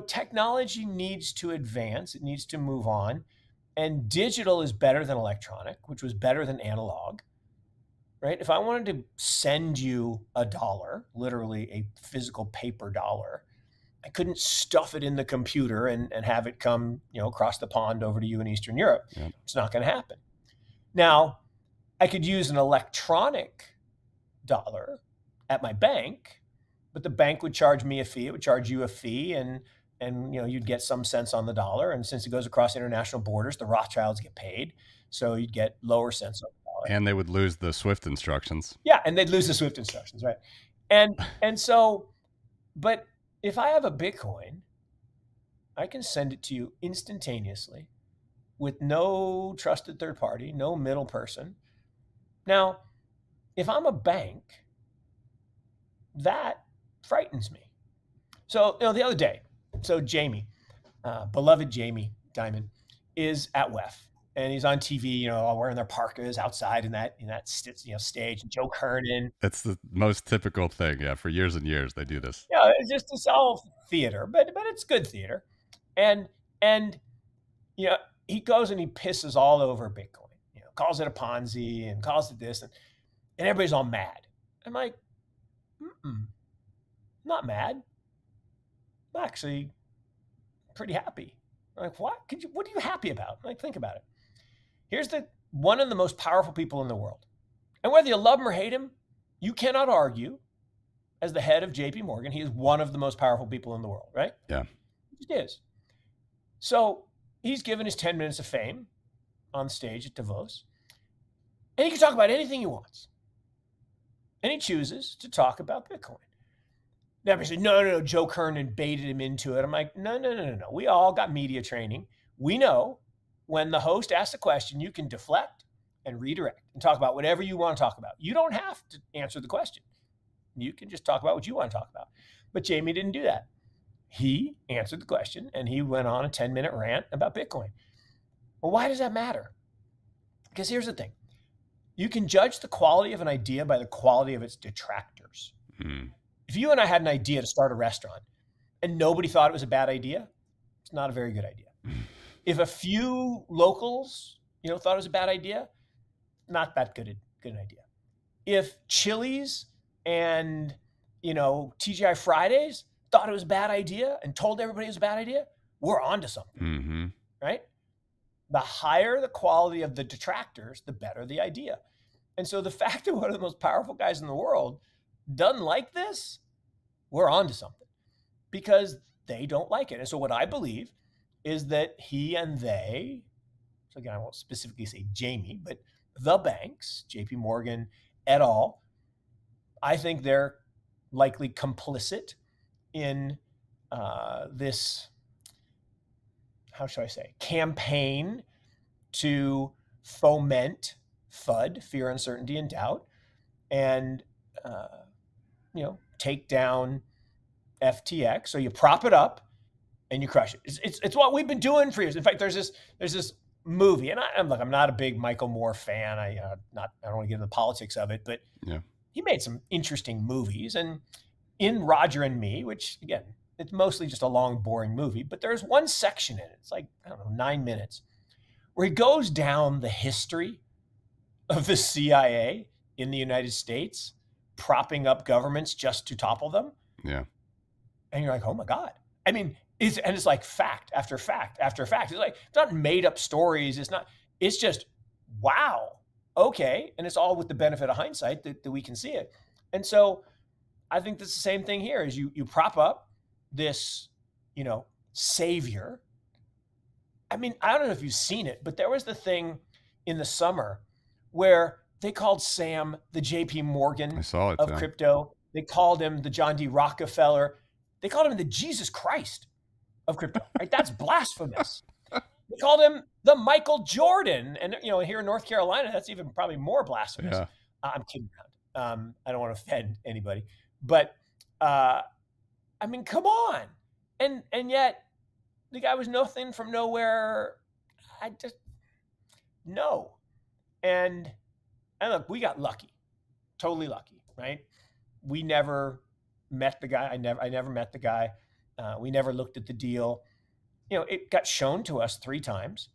Speaker 2: technology needs to advance. It needs to move on. And digital is better than electronic, which was better than analog. Right? If I wanted to send you $1, literally a physical paper dollar, I couldn't stuff it in the computer and have it come, across the pond over to you in Eastern Europe.
Speaker 1: Yep.
Speaker 2: It's not going to happen. Now, I could use an electronic dollar at my bank, but the bank would charge me a fee. It would charge you a fee, and you'd get some cents on the dollar. And since it goes across international borders, the Rothschilds get paid, so you'd get lower cents on the dollar.
Speaker 1: And they would lose the Swift instructions.
Speaker 2: Yeah, and they'd lose the Swift instructions, right? And so, but if I have a Bitcoin, I can send it to you instantaneously with no trusted third party, no middle person. Now, if I'm a bank, that frightens me. So, the other day, Jamie, beloved Jamie Dimon, is at WEF. And he's on TV, all wearing their parkas outside in that stage. And Joe Kernan.
Speaker 1: It's the most typical thing. Yeah, for years and years they do this.
Speaker 2: Yeah, it's all theater, but it's good theater. And he goes and he pisses all over Bitcoin. Calls it a Ponzi and calls it this, and everybody's all mad. I'm like, not mad. I'm actually pretty happy. I'm like, what? What are you happy about? I'm like, think about it. Here's one of the most powerful people in the world. And whether you love him or hate him, you cannot argue, as the head of JP Morgan, he is one of the most powerful people in the world, right?
Speaker 1: Yeah.
Speaker 2: He is. So he's given his 10 minutes of fame on stage at Davos. And he can talk about anything he wants. And he chooses to talk about Bitcoin. Now, everybody said, no, Joe Kernan baited him into it. I'm like, no. We all got media training. We know when the host asks a question, you can deflect and redirect and talk about whatever you want to talk about. You don't have to answer the question. You can just talk about what you want to talk about. But Jamie didn't do that. He answered the question, and he went on a 10-minute rant about Bitcoin. Well, why does that matter? Because here's the thing. You can judge the quality of an idea by the quality of its detractors.
Speaker 1: Mm.
Speaker 2: If you and I had an idea to start a restaurant and nobody thought it was a bad idea, it's not a very good idea. If a few locals, thought it was a bad idea, not that good an idea. If Chili's and TGI Fridays thought it was a bad idea and told everybody it was a bad idea, we're on to something,
Speaker 1: Mm-hmm.
Speaker 2: right? The higher the quality of the detractors, the better the idea. And so the fact that one of the most powerful guys in the world doesn't like this, we're on to something because they don't like it. And so what I believe is that he and they, so again, I won't specifically say Jamie, but the banks, JP Morgan et al., I think they're likely complicit in this, how should I say, campaign to foment FUD, fear, uncertainty, and doubt, and take down FTX. So you prop it up and you crush it. It's what we've been doing for years. In fact, there's this movie, and I'm not a big Michael Moore fan. I don't want to get into the politics of it, but
Speaker 1: Yeah.
Speaker 2: he made some interesting movies. And in Roger and Me, which again, it's mostly just a long, boring movie, but there's one section in it. It's like, I don't know, 9 minutes, where he goes down the history of the CIA in the United States, propping up governments just to topple them.
Speaker 1: Yeah.
Speaker 2: And you're like, oh my God. I mean, it's like fact after fact after fact. It's not made up stories. It's just, wow. Okay. And it's all with the benefit of hindsight that we can see it. And so I think that's the same thing here is you prop up this, savior. I mean, I don't know if you've seen it, but there was the thing in the summer where they called Sam the JP Morgan
Speaker 1: I saw it,
Speaker 2: of
Speaker 1: yeah.
Speaker 2: crypto. They called him the John D. Rockefeller. They called him the Jesus Christ of crypto, right? That's blasphemous. They called him the Michael Jordan. And, here in North Carolina, that's even probably more blasphemous.
Speaker 1: Yeah.
Speaker 2: I'm kidding around. I don't want to offend anybody. But, I mean, come on. And yet, the guy was nothing from nowhere. No. And look, we got lucky. Totally lucky, right? We never met the guy. I never met the guy. We never looked at the deal. It got shown to us 3 times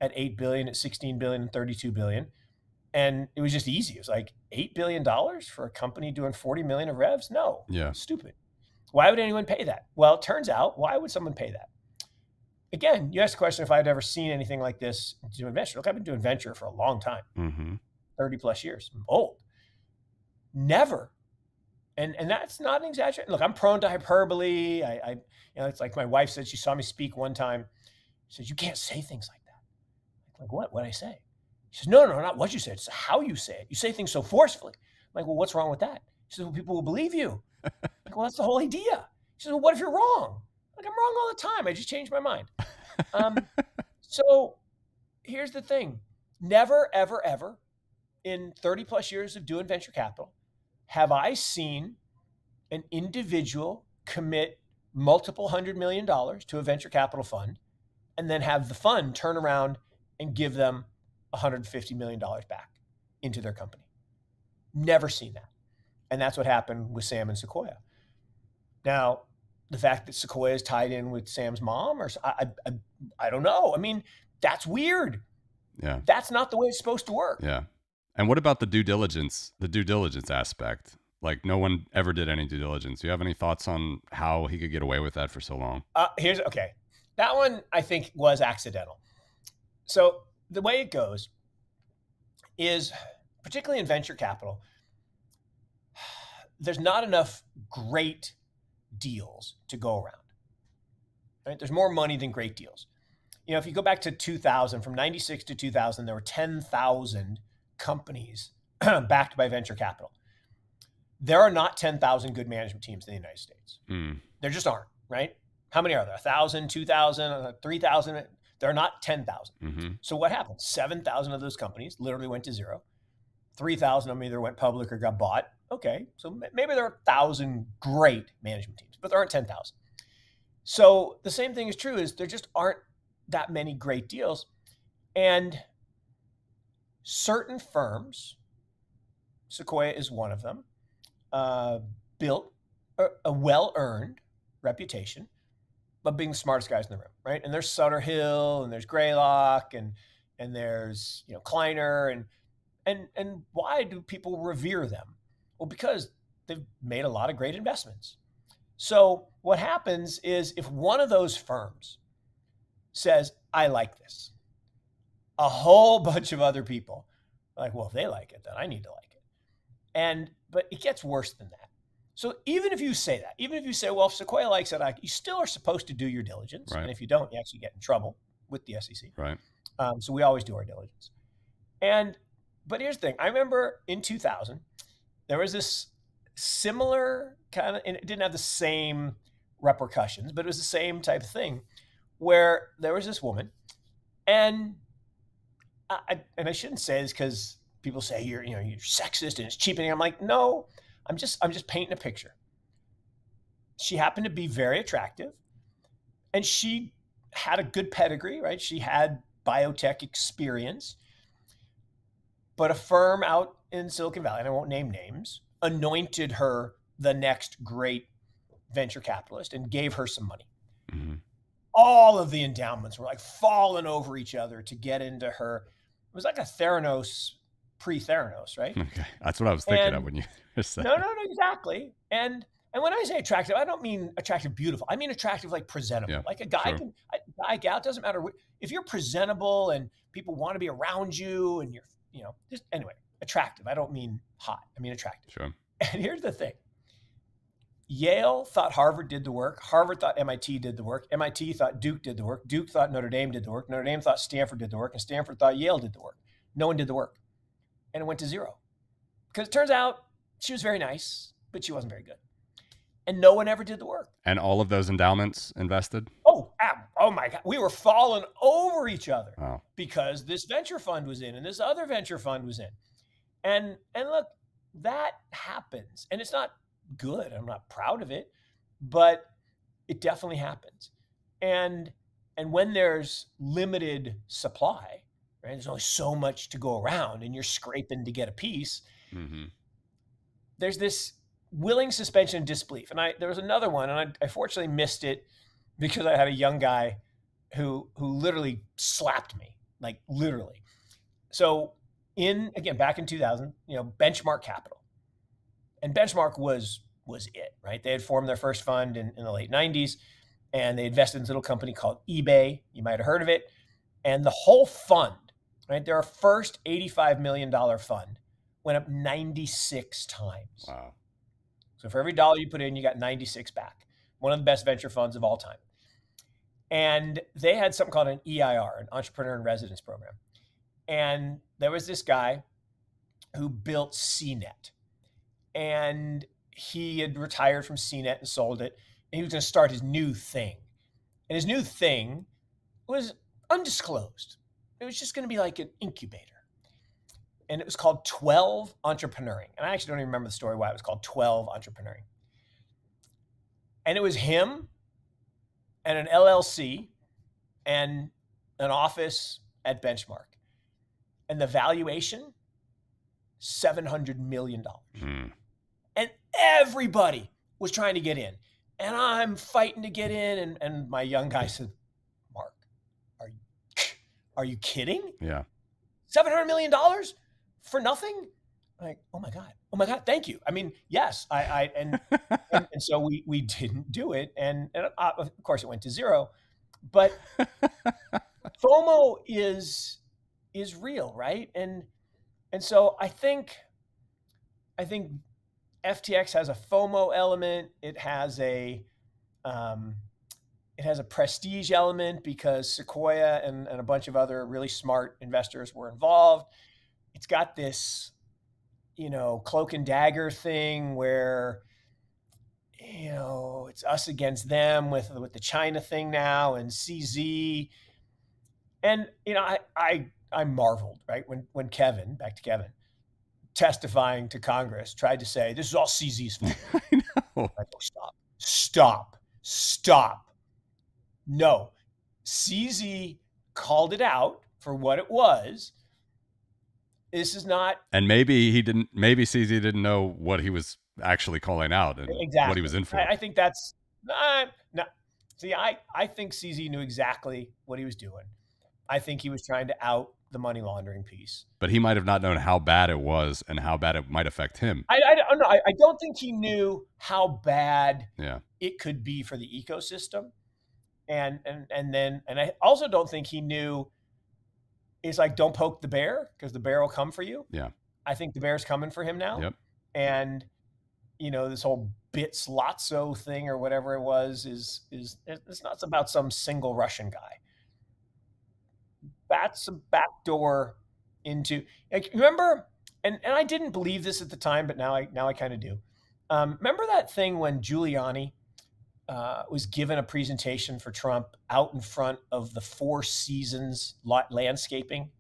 Speaker 2: at 8 billion, at 16 billion, and 32 billion. And it was just easy. It was like $8 billion for a company doing 40 million of revs? No.
Speaker 1: Yeah.
Speaker 2: Stupid. Why would anyone pay that? Well, it turns out, why would someone pay that? Again, you asked the question if I'd ever seen anything like this doing venture. Look, I've been doing venture for a long time,
Speaker 1: Mm-hmm.
Speaker 2: 30 plus years. I'm old. Never. And that's not an exaggeration. Look, I'm prone to hyperbole. It's like my wife said, she saw me speak one time. She says, you can't say things like that. Like, what? What'd I say? She says, no, not what you said. It's how you say it. You say things so forcefully. I'm like, well, what's wrong with that? She says, well, people will believe you. I'm like, well, that's the whole idea. She says, well, what if you're wrong? Like, I'm wrong all the time. I just changed my mind. So here's the thing. Never, ever, ever in 30 plus years of doing venture capital have I seen an individual commit multiple $100 million to a venture capital fund and then have the fund turn around and give them $150 million back into their company. Never seen that. And that's what happened with Sam and Sequoia. Now, the fact that Sequoia is tied in with Sam's mom, or I don't know. I mean, that's weird.
Speaker 1: Yeah.
Speaker 2: That's not the way it's supposed to work.
Speaker 1: Yeah. And what about the due diligence aspect? Like, no one ever did any due diligence. Do you have any thoughts on how he could get away with that for so long?
Speaker 2: Okay. That one I think was accidental. So the way it goes is, particularly in venture capital, there's not enough great deals to go around. Right? There's more money than great deals. If you go back to 2000, from 96 to 2000, there were 10,000 companies backed by venture capital. There are not 10,000 good management teams in the United States. There just aren't, right? How many are there? 1,000, 2,000, 3,000? There are not 10,000.
Speaker 1: Mm-hmm.
Speaker 2: So what happened? 7,000 of those companies literally went to zero. 3,000 of them either went public or got bought. Okay, so maybe there are 1,000 great management teams, but there aren't 10,000. So the same thing is true, is there just aren't that many great deals. And certain firms, Sequoia is one of them, built a well-earned reputation of being the smartest guys in the room, right? And there's Sutter Hill, and there's Greylock, and there's Kleiner, and why do people revere them? Well, because they've made a lot of great investments. So what happens is if one of those firms says, I like this, a whole bunch of other people are like, well, if they like it, then I need to like it. But it gets worse than that. So even if you say that, even if you say, well, if Sequoia likes it, you still are supposed to do your diligence.
Speaker 1: Right.
Speaker 2: And if you don't, you actually get in trouble with the SEC.
Speaker 1: Right.
Speaker 2: So we always do our diligence. But here's the thing. I remember in 2000, there was this similar kind of, and it didn't have the same repercussions, but it was the same type of thing where there was this woman, and I shouldn't say this because people say you're sexist and it's cheapening. I'm like, no, I'm just painting a picture. She happened to be very attractive, and she had a good pedigree, right? She had biotech experience, but a firm out in Silicon Valley, and I won't name names, anointed her the next great venture capitalist and gave her some money.
Speaker 1: Mm-hmm.
Speaker 2: All of the endowments were like falling over each other to get into her. It was like a Theranos, pre-Theranos, right?
Speaker 1: Okay. That's what I was thinking of when you said.
Speaker 2: No, exactly. And when I say attractive, I don't mean attractive, beautiful. I mean attractive, like presentable.
Speaker 1: Yeah,
Speaker 2: like a guy
Speaker 1: sure.
Speaker 2: guy, gal, doesn't matter. If you're presentable and people want to be around you and you're, just anyway, attractive. I don't mean hot. I mean attractive.
Speaker 1: Sure.
Speaker 2: And here's the thing. Yale thought Harvard did the work. Harvard thought MIT did the work. MIT thought Duke did the work. Duke thought Notre Dame did the work. Notre Dame thought Stanford did the work. And Stanford thought Yale did the work. No one did the work. And it went to zero. Because it turns out she was very nice, but she wasn't very good. And no one ever did the work.
Speaker 1: And all of those endowments invested?
Speaker 2: Oh my God. We were falling over each other because this venture fund was in and this other venture fund was in. And look, that happens. And it's not good. I'm not proud of it, but it definitely happens. And when there's limited supply, right? There's only so much to go around and you're scraping to get a piece.
Speaker 1: Mm-hmm.
Speaker 2: There's this willing suspension of disbelief. And there was another one, and I fortunately missed it because I had a young guy who literally slapped me, like literally. So back in 2000, Benchmark Capital. And Benchmark was it, right? They had formed their first fund in the late 90s, and they invested in this little company called eBay. You might have heard of it. And the whole fund, right, their first $85 million fund went up 96 times.
Speaker 1: Wow.
Speaker 2: So for every dollar you put in, you got 96 back. One of the best venture funds of all time. And they had something called an EIR, an Entrepreneur in Residence program. And there was this guy who built CNET. And he had retired from CNET and sold it. And he was going to start his new thing. And his new thing was undisclosed. It was just going to be like an incubator. And it was called 12 Entrepreneuring. And I actually don't even remember the story why it was called 12 Entrepreneuring. And it was him and an LLC and an office at Benchmark. And the valuation, $700 million.
Speaker 1: Mm.
Speaker 2: And everybody was trying to get in. And I'm fighting to get in. And my young guy said, Mark, are you kidding?
Speaker 1: Yeah.
Speaker 2: $700 million for nothing? I'm like, oh my God, thank you. I mean, yes, and so we didn't do it. And of course it went to zero, but FOMO is real, right? And so I think FTX has a FOMO element. It has a prestige element because Sequoia and a bunch of other really smart investors were involved. It's got this, cloak and dagger thing where, it's us against them with the China thing now and CZ. And, I marveled, right? When Kevin, back to Kevin, testifying to Congress, tried to say, this is all CZ's fault.
Speaker 1: I know.
Speaker 2: I go, stop. No, CZ called it out for what it was. This is not.
Speaker 1: And maybe CZ didn't know what he was actually calling out and what he was in for.
Speaker 2: I think that's no. See, I think CZ knew exactly what he was doing. I think he was trying to out the money laundering piece.
Speaker 1: But he might have not known how bad it was and how bad it might affect him.
Speaker 2: no, I don't think he knew how bad
Speaker 1: Yeah.
Speaker 2: it could be for the ecosystem. And I also don't think he knew it's like, don't poke the bear because the bear will come for you.
Speaker 1: Yeah.
Speaker 2: I think the bear's coming for him now.
Speaker 1: Yep.
Speaker 2: And, this whole Bits Lotso thing or whatever it was is it's not about some single Russian guy. That's a backdoor into, like, remember, and I didn't believe this at the time, but now I kind of do. Remember that thing when Giuliani was given a presentation for Trump out in front of the Four Seasons landscaping?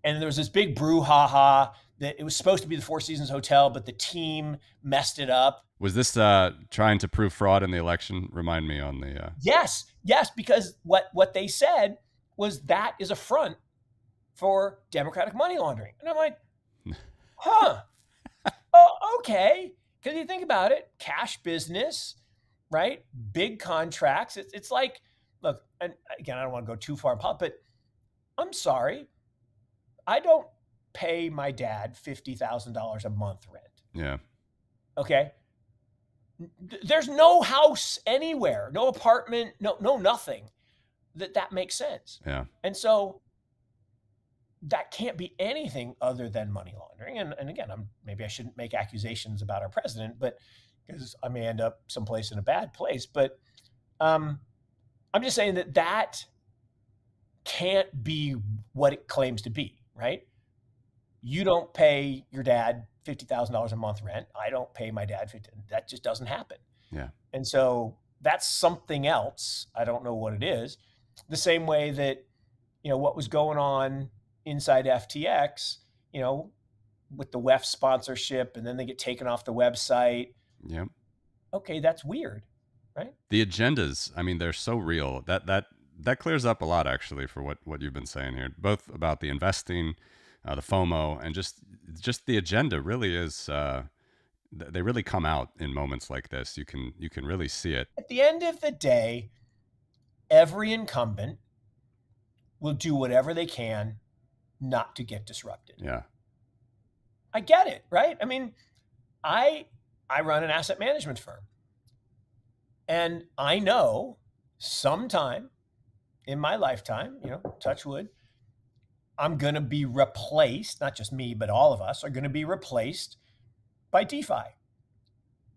Speaker 2: And there was this big brouhaha that it was supposed to be the Four Seasons Hotel, but the team messed it up.
Speaker 1: Was this trying to prove fraud in the election? Remind me on the...
Speaker 2: Yes, because what they said was that is a front for Democratic money laundering. And I'm like, huh, oh, okay. Because you think about it, cash business, right? Big contracts. It's like, look, and again, I don't want to go too far in politics, but I'm sorry. I don't pay my dad $50,000 a month rent.
Speaker 1: Yeah.
Speaker 2: Okay. There's no house anywhere, no apartment, no nothing that makes sense.
Speaker 1: Yeah. And
Speaker 2: so that can't be anything other than money laundering. And again, maybe I shouldn't make accusations about our president, but because I may end up someplace in a bad place. But I'm just saying that can't be what it claims to be, right? You don't pay your dad $50,000 a month rent. I don't pay my dad $50,000. That just doesn't happen.
Speaker 1: Yeah. And
Speaker 2: so that's something else. I don't know what it is. The same way that, what was going on inside FTX, with the WEF sponsorship, and then they get taken off the website.
Speaker 1: Yep.
Speaker 2: Okay, that's weird, right?
Speaker 1: The agendas, I mean, they're so real. That clears up a lot, actually, for what you've been saying here, both about the investing, the FOMO, and just the agenda really is, they really come out in moments like this. You can really see it.
Speaker 2: At the end of the day, every incumbent will do whatever they can not to get disrupted.
Speaker 1: Yeah.
Speaker 2: I get it, right? I mean, I run an asset management firm. And I know sometime in my lifetime, touch wood, I'm going to be replaced, not just me, but all of us are going to be replaced by DeFi,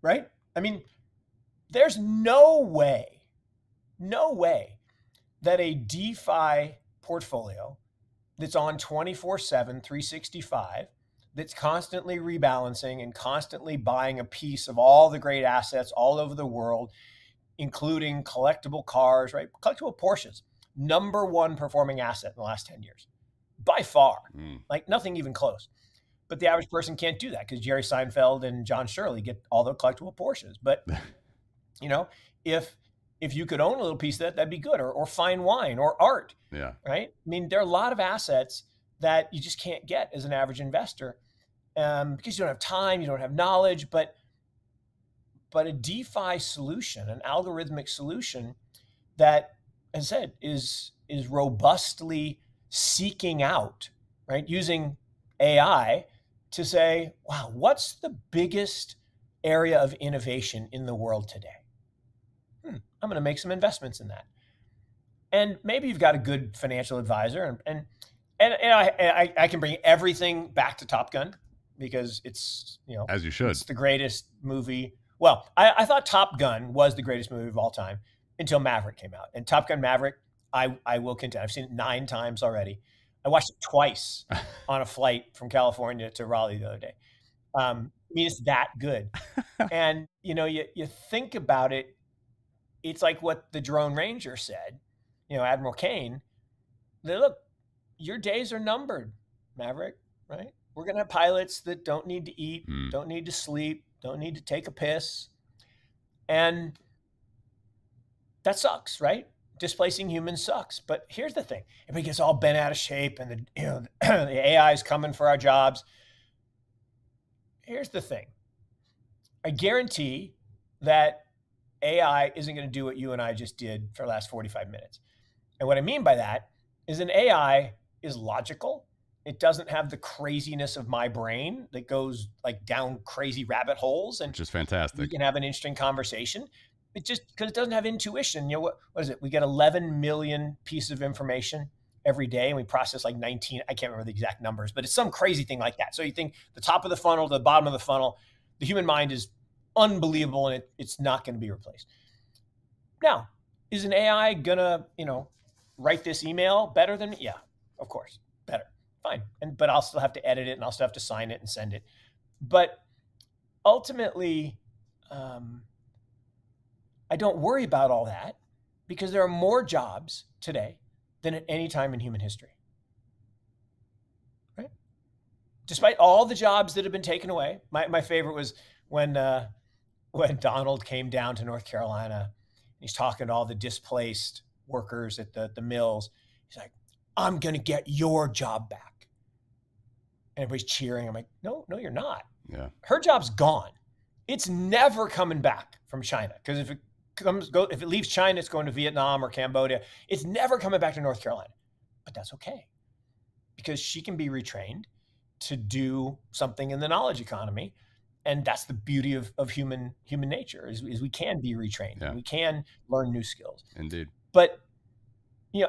Speaker 2: right? I mean, there's no way that a DeFi portfolio that's on 24/7, 365, that's constantly rebalancing and constantly buying a piece of all the great assets all over the world, including collectible cars, right? Collectible Porsches, #1 performing asset in the last 10 years. By far, like nothing even close. But the average person can't do that because Jerry Seinfeld and John Shirley get all the collectible Porsches. But, if you could own a little piece of that, that'd be good. Or fine wine or art,
Speaker 1: yeah,
Speaker 2: right? I mean, there are a lot of assets that you just can't get as an average investor because you don't have time, you don't have knowledge. But a DeFi solution, an algorithmic solution that, as I said, is robustly seeking out, right, using AI to say, wow, what's the biggest area of innovation in the world today? I'm going to make some investments in that. And maybe you've got a good financial advisor, and I can bring everything back to Top Gun because it's,
Speaker 1: as you should.
Speaker 2: It's the greatest movie. Well, I thought Top Gun was the greatest movie of all time until Maverick came out. And Top Gun Maverick, I will contend, I've seen it 9 times already. I watched it twice on a flight from California to Raleigh the other day. I mean, it's that good. And, you think about it, it's like what the Drone Ranger said, Admiral Kane, that, look, your days are numbered, Maverick, right? We're going to have pilots that don't need to eat, don't need to sleep, don't need to take a piss. And that sucks, right? Displacing humans sucks. But here's the thing. Everybody gets all bent out of shape and the AI is coming for our jobs. Here's the thing. I guarantee that AI isn't going to do what you and I just did for the last 45 minutes. And what I mean by that is an AI is logical, It doesn't have the craziness of my brain that goes like down crazy rabbit holes, and
Speaker 1: which is fantastic.
Speaker 2: we can have an interesting conversation. It just, because it doesn't have intuition. You know, what is it? We get 11 million pieces of information every day, and we process like 19. I can't remember the exact numbers, but it's some crazy thing like that. So you think the top of the funnel to the bottom of the funnel, the human mind is unbelievable, and it's not going to be replaced. Now, is an AI gonna, write this email better than me? Yeah, of course, better, fine. But I'll still have to edit it, and I'll still have to sign it and send it. But ultimately, I don't worry about all that, because there are more jobs today than at any time in human history. Right? Despite all the jobs that have been taken away, my favorite was when Donald came down to North Carolina. He's talking to all the displaced workers at the mills. He's like, I'm going to get your job back. And everybody's cheering. I'm like, no, you're not.
Speaker 1: Yeah.
Speaker 2: Her job's gone. It's never coming back from China. Because if it leaves China, it's going to Vietnam or Cambodia. It's never coming back to North Carolina. But that's okay, because she can be retrained to do something in the knowledge economy. And that's the beauty of human nature, is we can be retrained.
Speaker 1: Yeah.
Speaker 2: We can learn new skills.
Speaker 1: Indeed.
Speaker 2: But,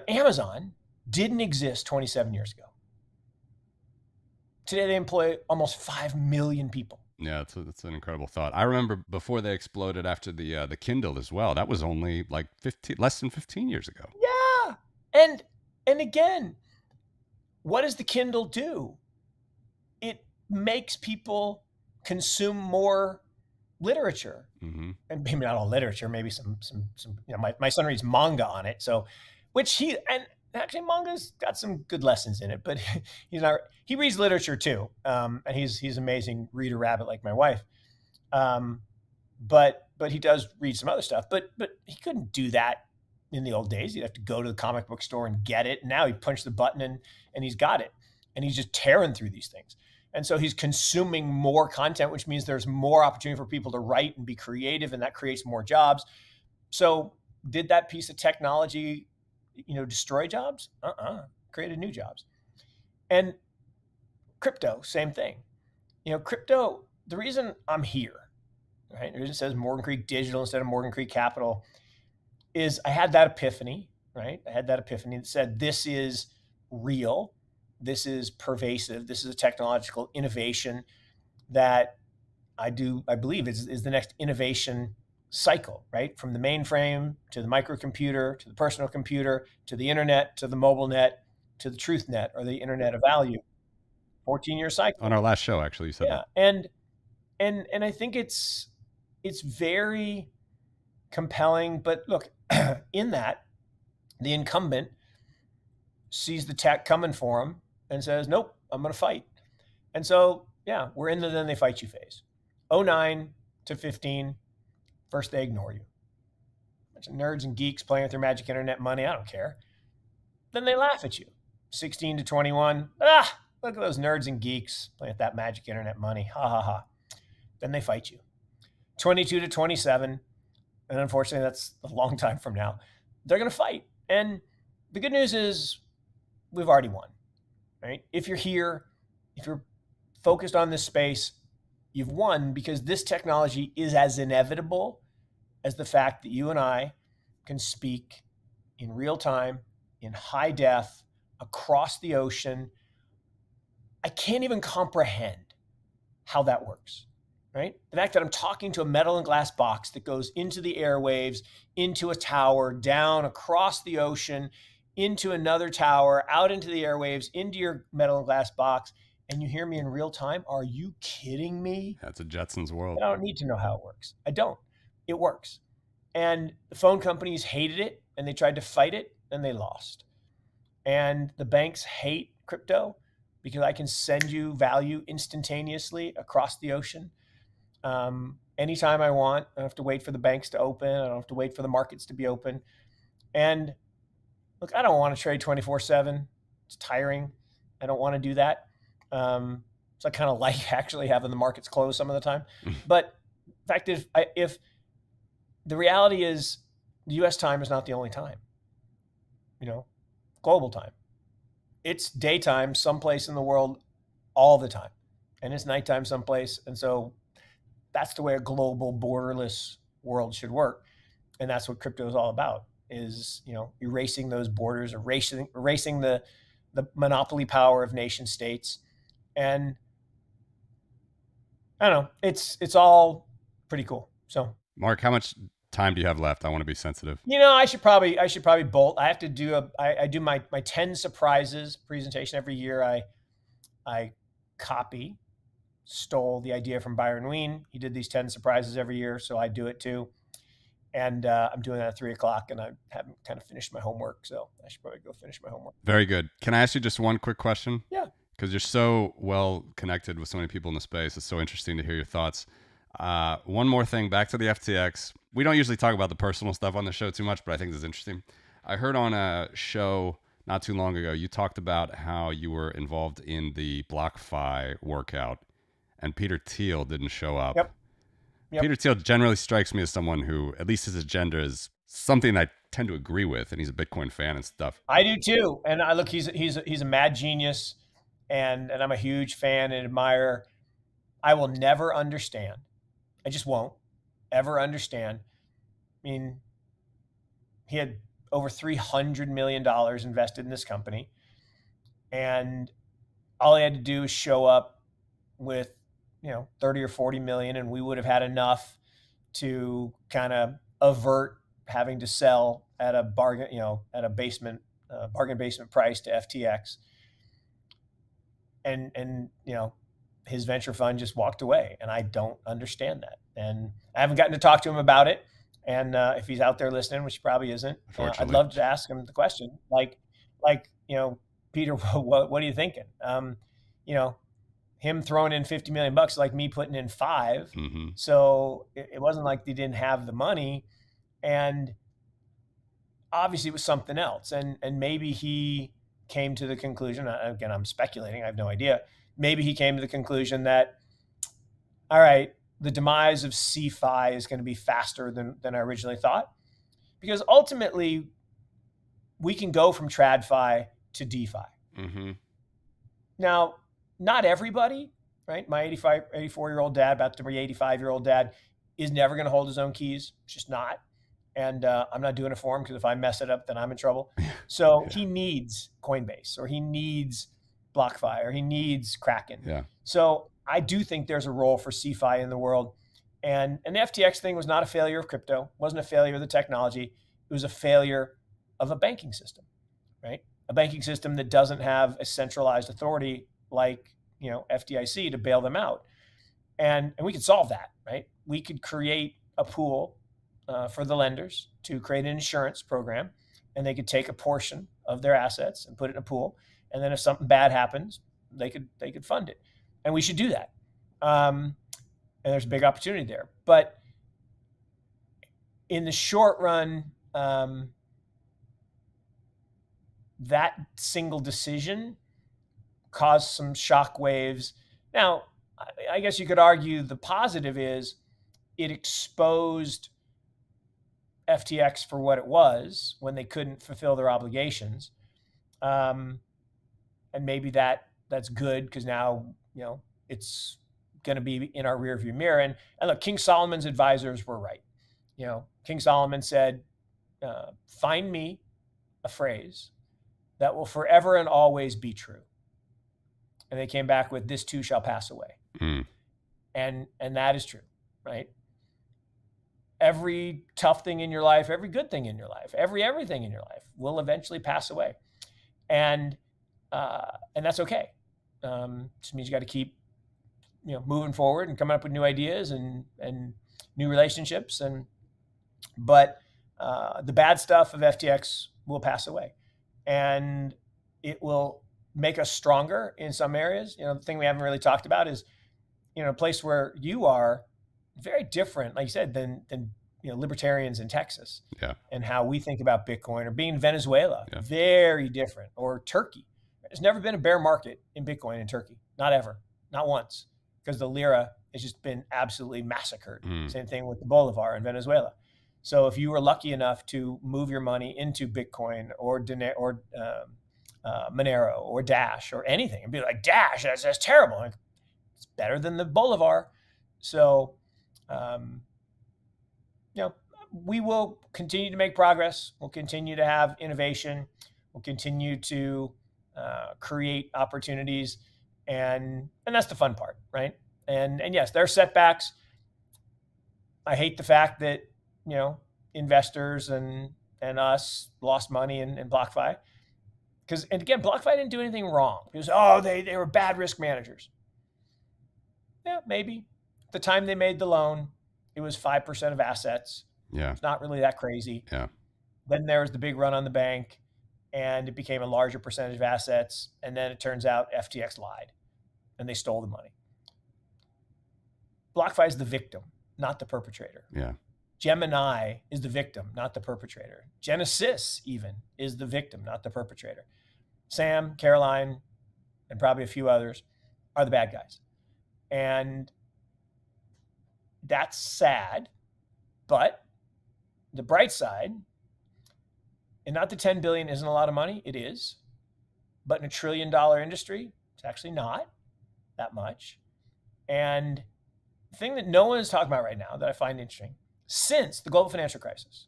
Speaker 2: Amazon didn't exist 27 years ago. Today, they employ almost 5 million people.
Speaker 1: Yeah, it's an incredible thought. I remember before they exploded after the Kindle as well. That was only like less than 15 years ago.
Speaker 2: Yeah. And again, what does the Kindle do? It makes people consume more literature.
Speaker 1: Mm-hmm.
Speaker 2: And maybe not all literature, maybe some my son reads manga on it. So, and actually manga's got some good lessons in it, but he reads literature too. And he's amazing reader rabbit like my wife. But he does read some other stuff, but he couldn't do that in the old days. He'd have to go to the comic book store and get it. And now he punched the button and he's got it, and he's just tearing through these things. And so he's consuming more content, which means there's more opportunity for people to write and be creative, and that creates more jobs. So did that piece of technology, destroy jobs? Created new jobs. And crypto, same thing. Crypto, the reason I'm here, right? The reason it says Morgan Creek Digital instead of Morgan Creek Capital is I had that epiphany, right? I had that epiphany that said, this is real. This is pervasive. This is a technological innovation that I believe is the next innovation cycle, right? From the mainframe to the microcomputer, to the personal computer, to the internet, to the mobile net, to the truth net, or the internet of value. 14-year cycle.
Speaker 1: On our last show, actually, you said that.
Speaker 2: And I think it's very compelling. But look, in that, the incumbent sees the tech coming for him and says, nope, I'm going to fight. And so, yeah, we're in the then they fight you phase. 09 to 15, first they ignore you. Bunch of nerds and geeks playing with their magic internet money. I don't care. Then they laugh at you. 16 to 21, look at those nerds and geeks playing with that magic internet money. Ha, ha, ha. Then they fight you. 22 to 27, and unfortunately that's a long time from now, they're going to fight. And the good news is we've already won. Right? If you're here, if you're focused on this space, you've won, because this technology is as inevitable as the fact that you and I can speak in real time, in high def, across the ocean. I can't even comprehend how that works, right? The fact that I'm talking to a metal and glass box that goes into the airwaves, into a tower, down across the ocean, into another tower, out into the airwaves, into your metal and glass box, and you hear me in real time. Are you kidding me?
Speaker 1: That's a Jetsons world.
Speaker 2: I don't need to know how it works. I don't. It works. And the phone companies hated it, and they tried to fight it, and they lost. And the banks hate crypto because I can send you value instantaneously across the ocean. Anytime I want. I don't have to wait for the banks to open. I don't have to wait for the markets to be open. And look, I don't want to trade 24/7. It's tiring. I don't want to do that. So I kind of like actually having the markets closed some of the time. But the fact is, if the reality is the U.S. time is not the only time, global time. it's daytime someplace in the world all the time, and it's nighttime someplace. And so that's the way a global borderless world should work. And that's what crypto is all about, is, erasing those borders, erasing the monopoly power of nation states. And I don't know, it's all pretty cool. So
Speaker 1: Mark, how much time do you have left? I want to be sensitive.
Speaker 2: I should probably bolt. I have to do I do my 10 surprises presentation every year. I stole the idea from Byron Wien. He did these 10 surprises every year, so I do it too. And I'm doing that at 3:00, and I haven't kind of finished my homework, so I should probably go finish my homework.
Speaker 1: Very good. Can I ask you just one quick question?
Speaker 2: Yeah.
Speaker 1: Because you're so well connected with so many people in the space. It's so interesting to hear your thoughts. One more thing, back to the FTX. We don't usually talk about the personal stuff on the show too much, but I think this is interesting. I heard on a show not too long ago, you talked about how you were involved in the BlockFi workout, and Peter Thiel didn't show up.
Speaker 2: Yep.
Speaker 1: Peter Thiel generally strikes me as someone who, at least his agenda is something I tend to agree with, and he's a Bitcoin fan and stuff.
Speaker 2: I do too. And I look, he's a mad genius, and I'm a huge fan and admirer. I will never understand. I just won't ever understand. I mean, he had over $300 million invested in this company, and all he had to do was show up with 30 or 40 million, and we would have had enough to kind of avert having to sell at a bargain, at a bargain basement price to FTX. And his venture fund just walked away, and I don't understand that. And I haven't gotten to talk to him about it. And if he's out there listening, which he probably isn't, I'd love to ask him the question, like, Peter, what are you thinking? Him throwing in $50 million, like me putting in $5 million.
Speaker 1: Mm-hmm.
Speaker 2: So it wasn't like they didn't have the money, and obviously it was something else. And maybe he came to the conclusion, again, I'm speculating, I have no idea. Maybe he came to the conclusion that, all right, the demise of CeFi is going to be faster than I originally thought, because ultimately we can go from TradFi to DeFi.
Speaker 1: Mm-hmm.
Speaker 2: Now, not everybody, right? My 84-year-old dad, about to be 85-year-old dad, is never going to hold his own keys. It's just not. And I'm not doing it for him, because if I mess it up, then I'm in trouble. So he needs Coinbase, or he needs BlockFi, or he needs Kraken.
Speaker 1: Yeah.
Speaker 2: So I do think there's a role for CeFi in the world. And the FTX thing was not a failure of crypto. It wasn't a failure of the technology. It was a failure of a banking system, right? A banking system that doesn't have a centralized authority like, FDIC to bail them out. And we could solve that, right? We could create a pool for the lenders to create an insurance program, and they could take a portion of their assets and put it in a pool. And then if something bad happens, they could fund it. And we should do that. And there's a big opportunity there. But in the short run, that single decision caused some shock waves. Now, I guess you could argue the positive is it exposed FTX for what it was when they couldn't fulfill their obligations. And maybe that's good, because now, it's going to be in our rearview mirror. And look, King Solomon's advisors were right. King Solomon said, find me a phrase that will forever and always be true. And they came back with, this too shall pass away.
Speaker 1: Mm.
Speaker 2: And that is true, right? Every tough thing in your life, every good thing in your life, everything in your life will eventually pass away. And that's okay. Just means you got to keep, moving forward and coming up with new ideas and new relationships. But the bad stuff of FTX will pass away, and it will make us stronger in some areas. The thing we haven't really talked about is, a place where you are very different, like you said, than libertarians in Texas.
Speaker 1: Yeah.
Speaker 2: And how we think about Bitcoin, or being in Venezuela,
Speaker 1: yeah.
Speaker 2: Very different, or Turkey. There's never been a bear market in Bitcoin in Turkey. Not ever, not once, because the lira has just been absolutely massacred. Same thing with the Bolivar in Venezuela. So if you were lucky enough to move your money into Bitcoin or Monero or Dash or anything and be like, Dash, that's terrible. Like, it's better than the Bolivar. So, we will continue to make progress. We'll continue to have innovation. We'll continue to create opportunities. And that's the fun part, right? And yes, there are setbacks. I hate the fact that, investors and us lost money in BlockFi. And again, BlockFi didn't do anything wrong. Because, they were bad risk managers. Yeah, maybe. At the time they made the loan, it was 5% of assets.
Speaker 1: Yeah.
Speaker 2: It's not really that crazy.
Speaker 1: Yeah.
Speaker 2: Then there was the big run on the bank, and it became a larger percentage of assets. And then it turns out FTX lied, and they stole the money. BlockFi is the victim, not the perpetrator.
Speaker 1: Yeah.
Speaker 2: Gemini is the victim, not the perpetrator. Genesis even is the victim, not the perpetrator. Sam, Caroline, and probably a few others are the bad guys. And that's sad, but the bright side, and not the 10 billion isn't a lot of money, it is, but in $1 trillion industry, it's actually not that much. And the thing that no one is talking about right now that I find interesting, since the global financial crisis,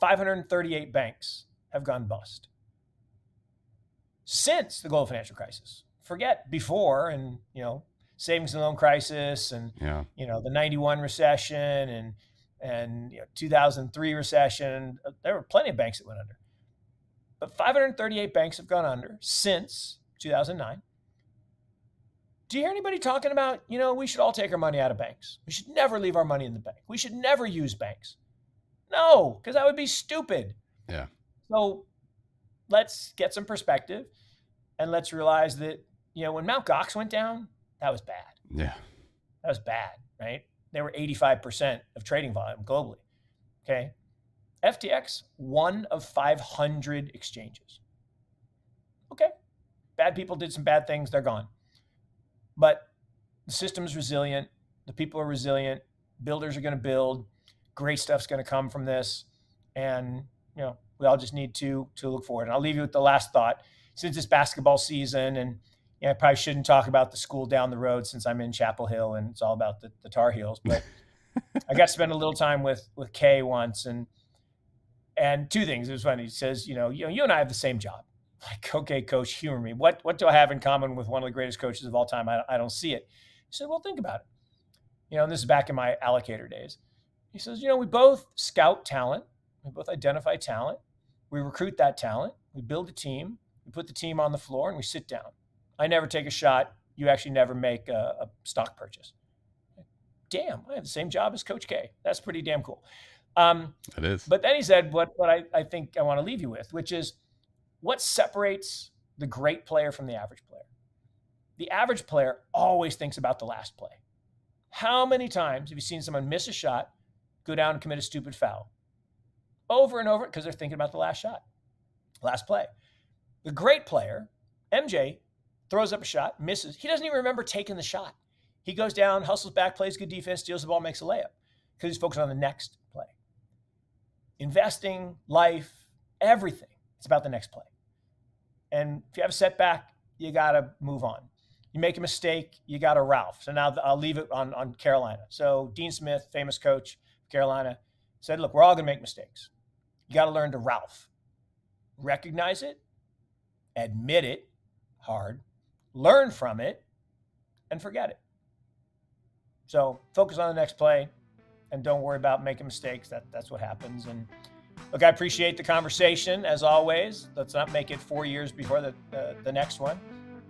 Speaker 2: 538 banks have gone bust. Since the global financial crisis, forget before and, savings and loan crisis and, the 91 recession and 2003 recession, there were plenty of banks that went under. But 538 banks have gone under since 2009. Do you hear anybody talking about, we should all take our money out of banks? We should never leave our money in the bank. We should never use banks. No, because that would be stupid.
Speaker 1: Yeah.
Speaker 2: So let's get some perspective and let's realize that, when Mt. Gox went down, that was bad.
Speaker 1: Yeah.
Speaker 2: That was bad, right? They were 85% of trading volume globally. Okay. FTX, 1 of 500 exchanges. Okay. Bad people did some bad things. They're gone. But the system's resilient. The people are resilient. Builders are going to build. Great stuff's going to come from this. And, we all just need to look forward. And I'll leave you with the last thought. Since it's basketball season, and I probably shouldn't talk about the school down the road since I'm in Chapel Hill and it's all about the Tar Heels. But I got to spend a little time with Kay once. And two things. It was funny. He says, you and I have the same job. Like, okay, coach, humor me. What do I have in common with one of the greatest coaches of all time? I don't see it. He said, well, think about it. And this is back in my allocator days. He says, we both scout talent. We both identify talent. We recruit that talent. We build a team. We put the team on the floor and we sit down. I never take a shot. You actually never make a stock purchase. Damn, I have the same job as Coach K. That's pretty damn cool.
Speaker 1: It is.
Speaker 2: But then he said what I think I want to leave you with, which is what separates the great player from the average player. The average player always thinks about the last play. How many times have you seen someone miss a shot, go down and commit a stupid foul? Over and over, because they're thinking about the last shot, last play. The great player, MJ, throws up a shot, misses. He doesn't even remember taking the shot. He goes down, hustles back, plays good defense, steals the ball, makes a layup because he's focused on the next play. Investing, life, everything, it's about the next play. And if you have a setback, you got to move on. You make a mistake, you got to Ralph. So now I'll leave it on Carolina. So Dean Smith, famous coach of Carolina, said, look, we're all going to make mistakes. You got to learn to Ralph. Recognize it, admit it, hard, learn from it, and forget it. So focus on the next play and don't worry about making mistakes. That's what happens. And look, I appreciate the conversation as always. Let's not make it 4 years before the next one.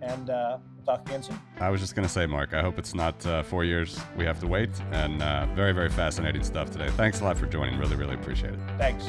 Speaker 2: And we'll talk again soon.
Speaker 1: I was just going to say, Mark, I hope it's not 4 years we have to wait. And very, very fascinating stuff today. Thanks a lot for joining. Really, really appreciate it.
Speaker 2: Thanks.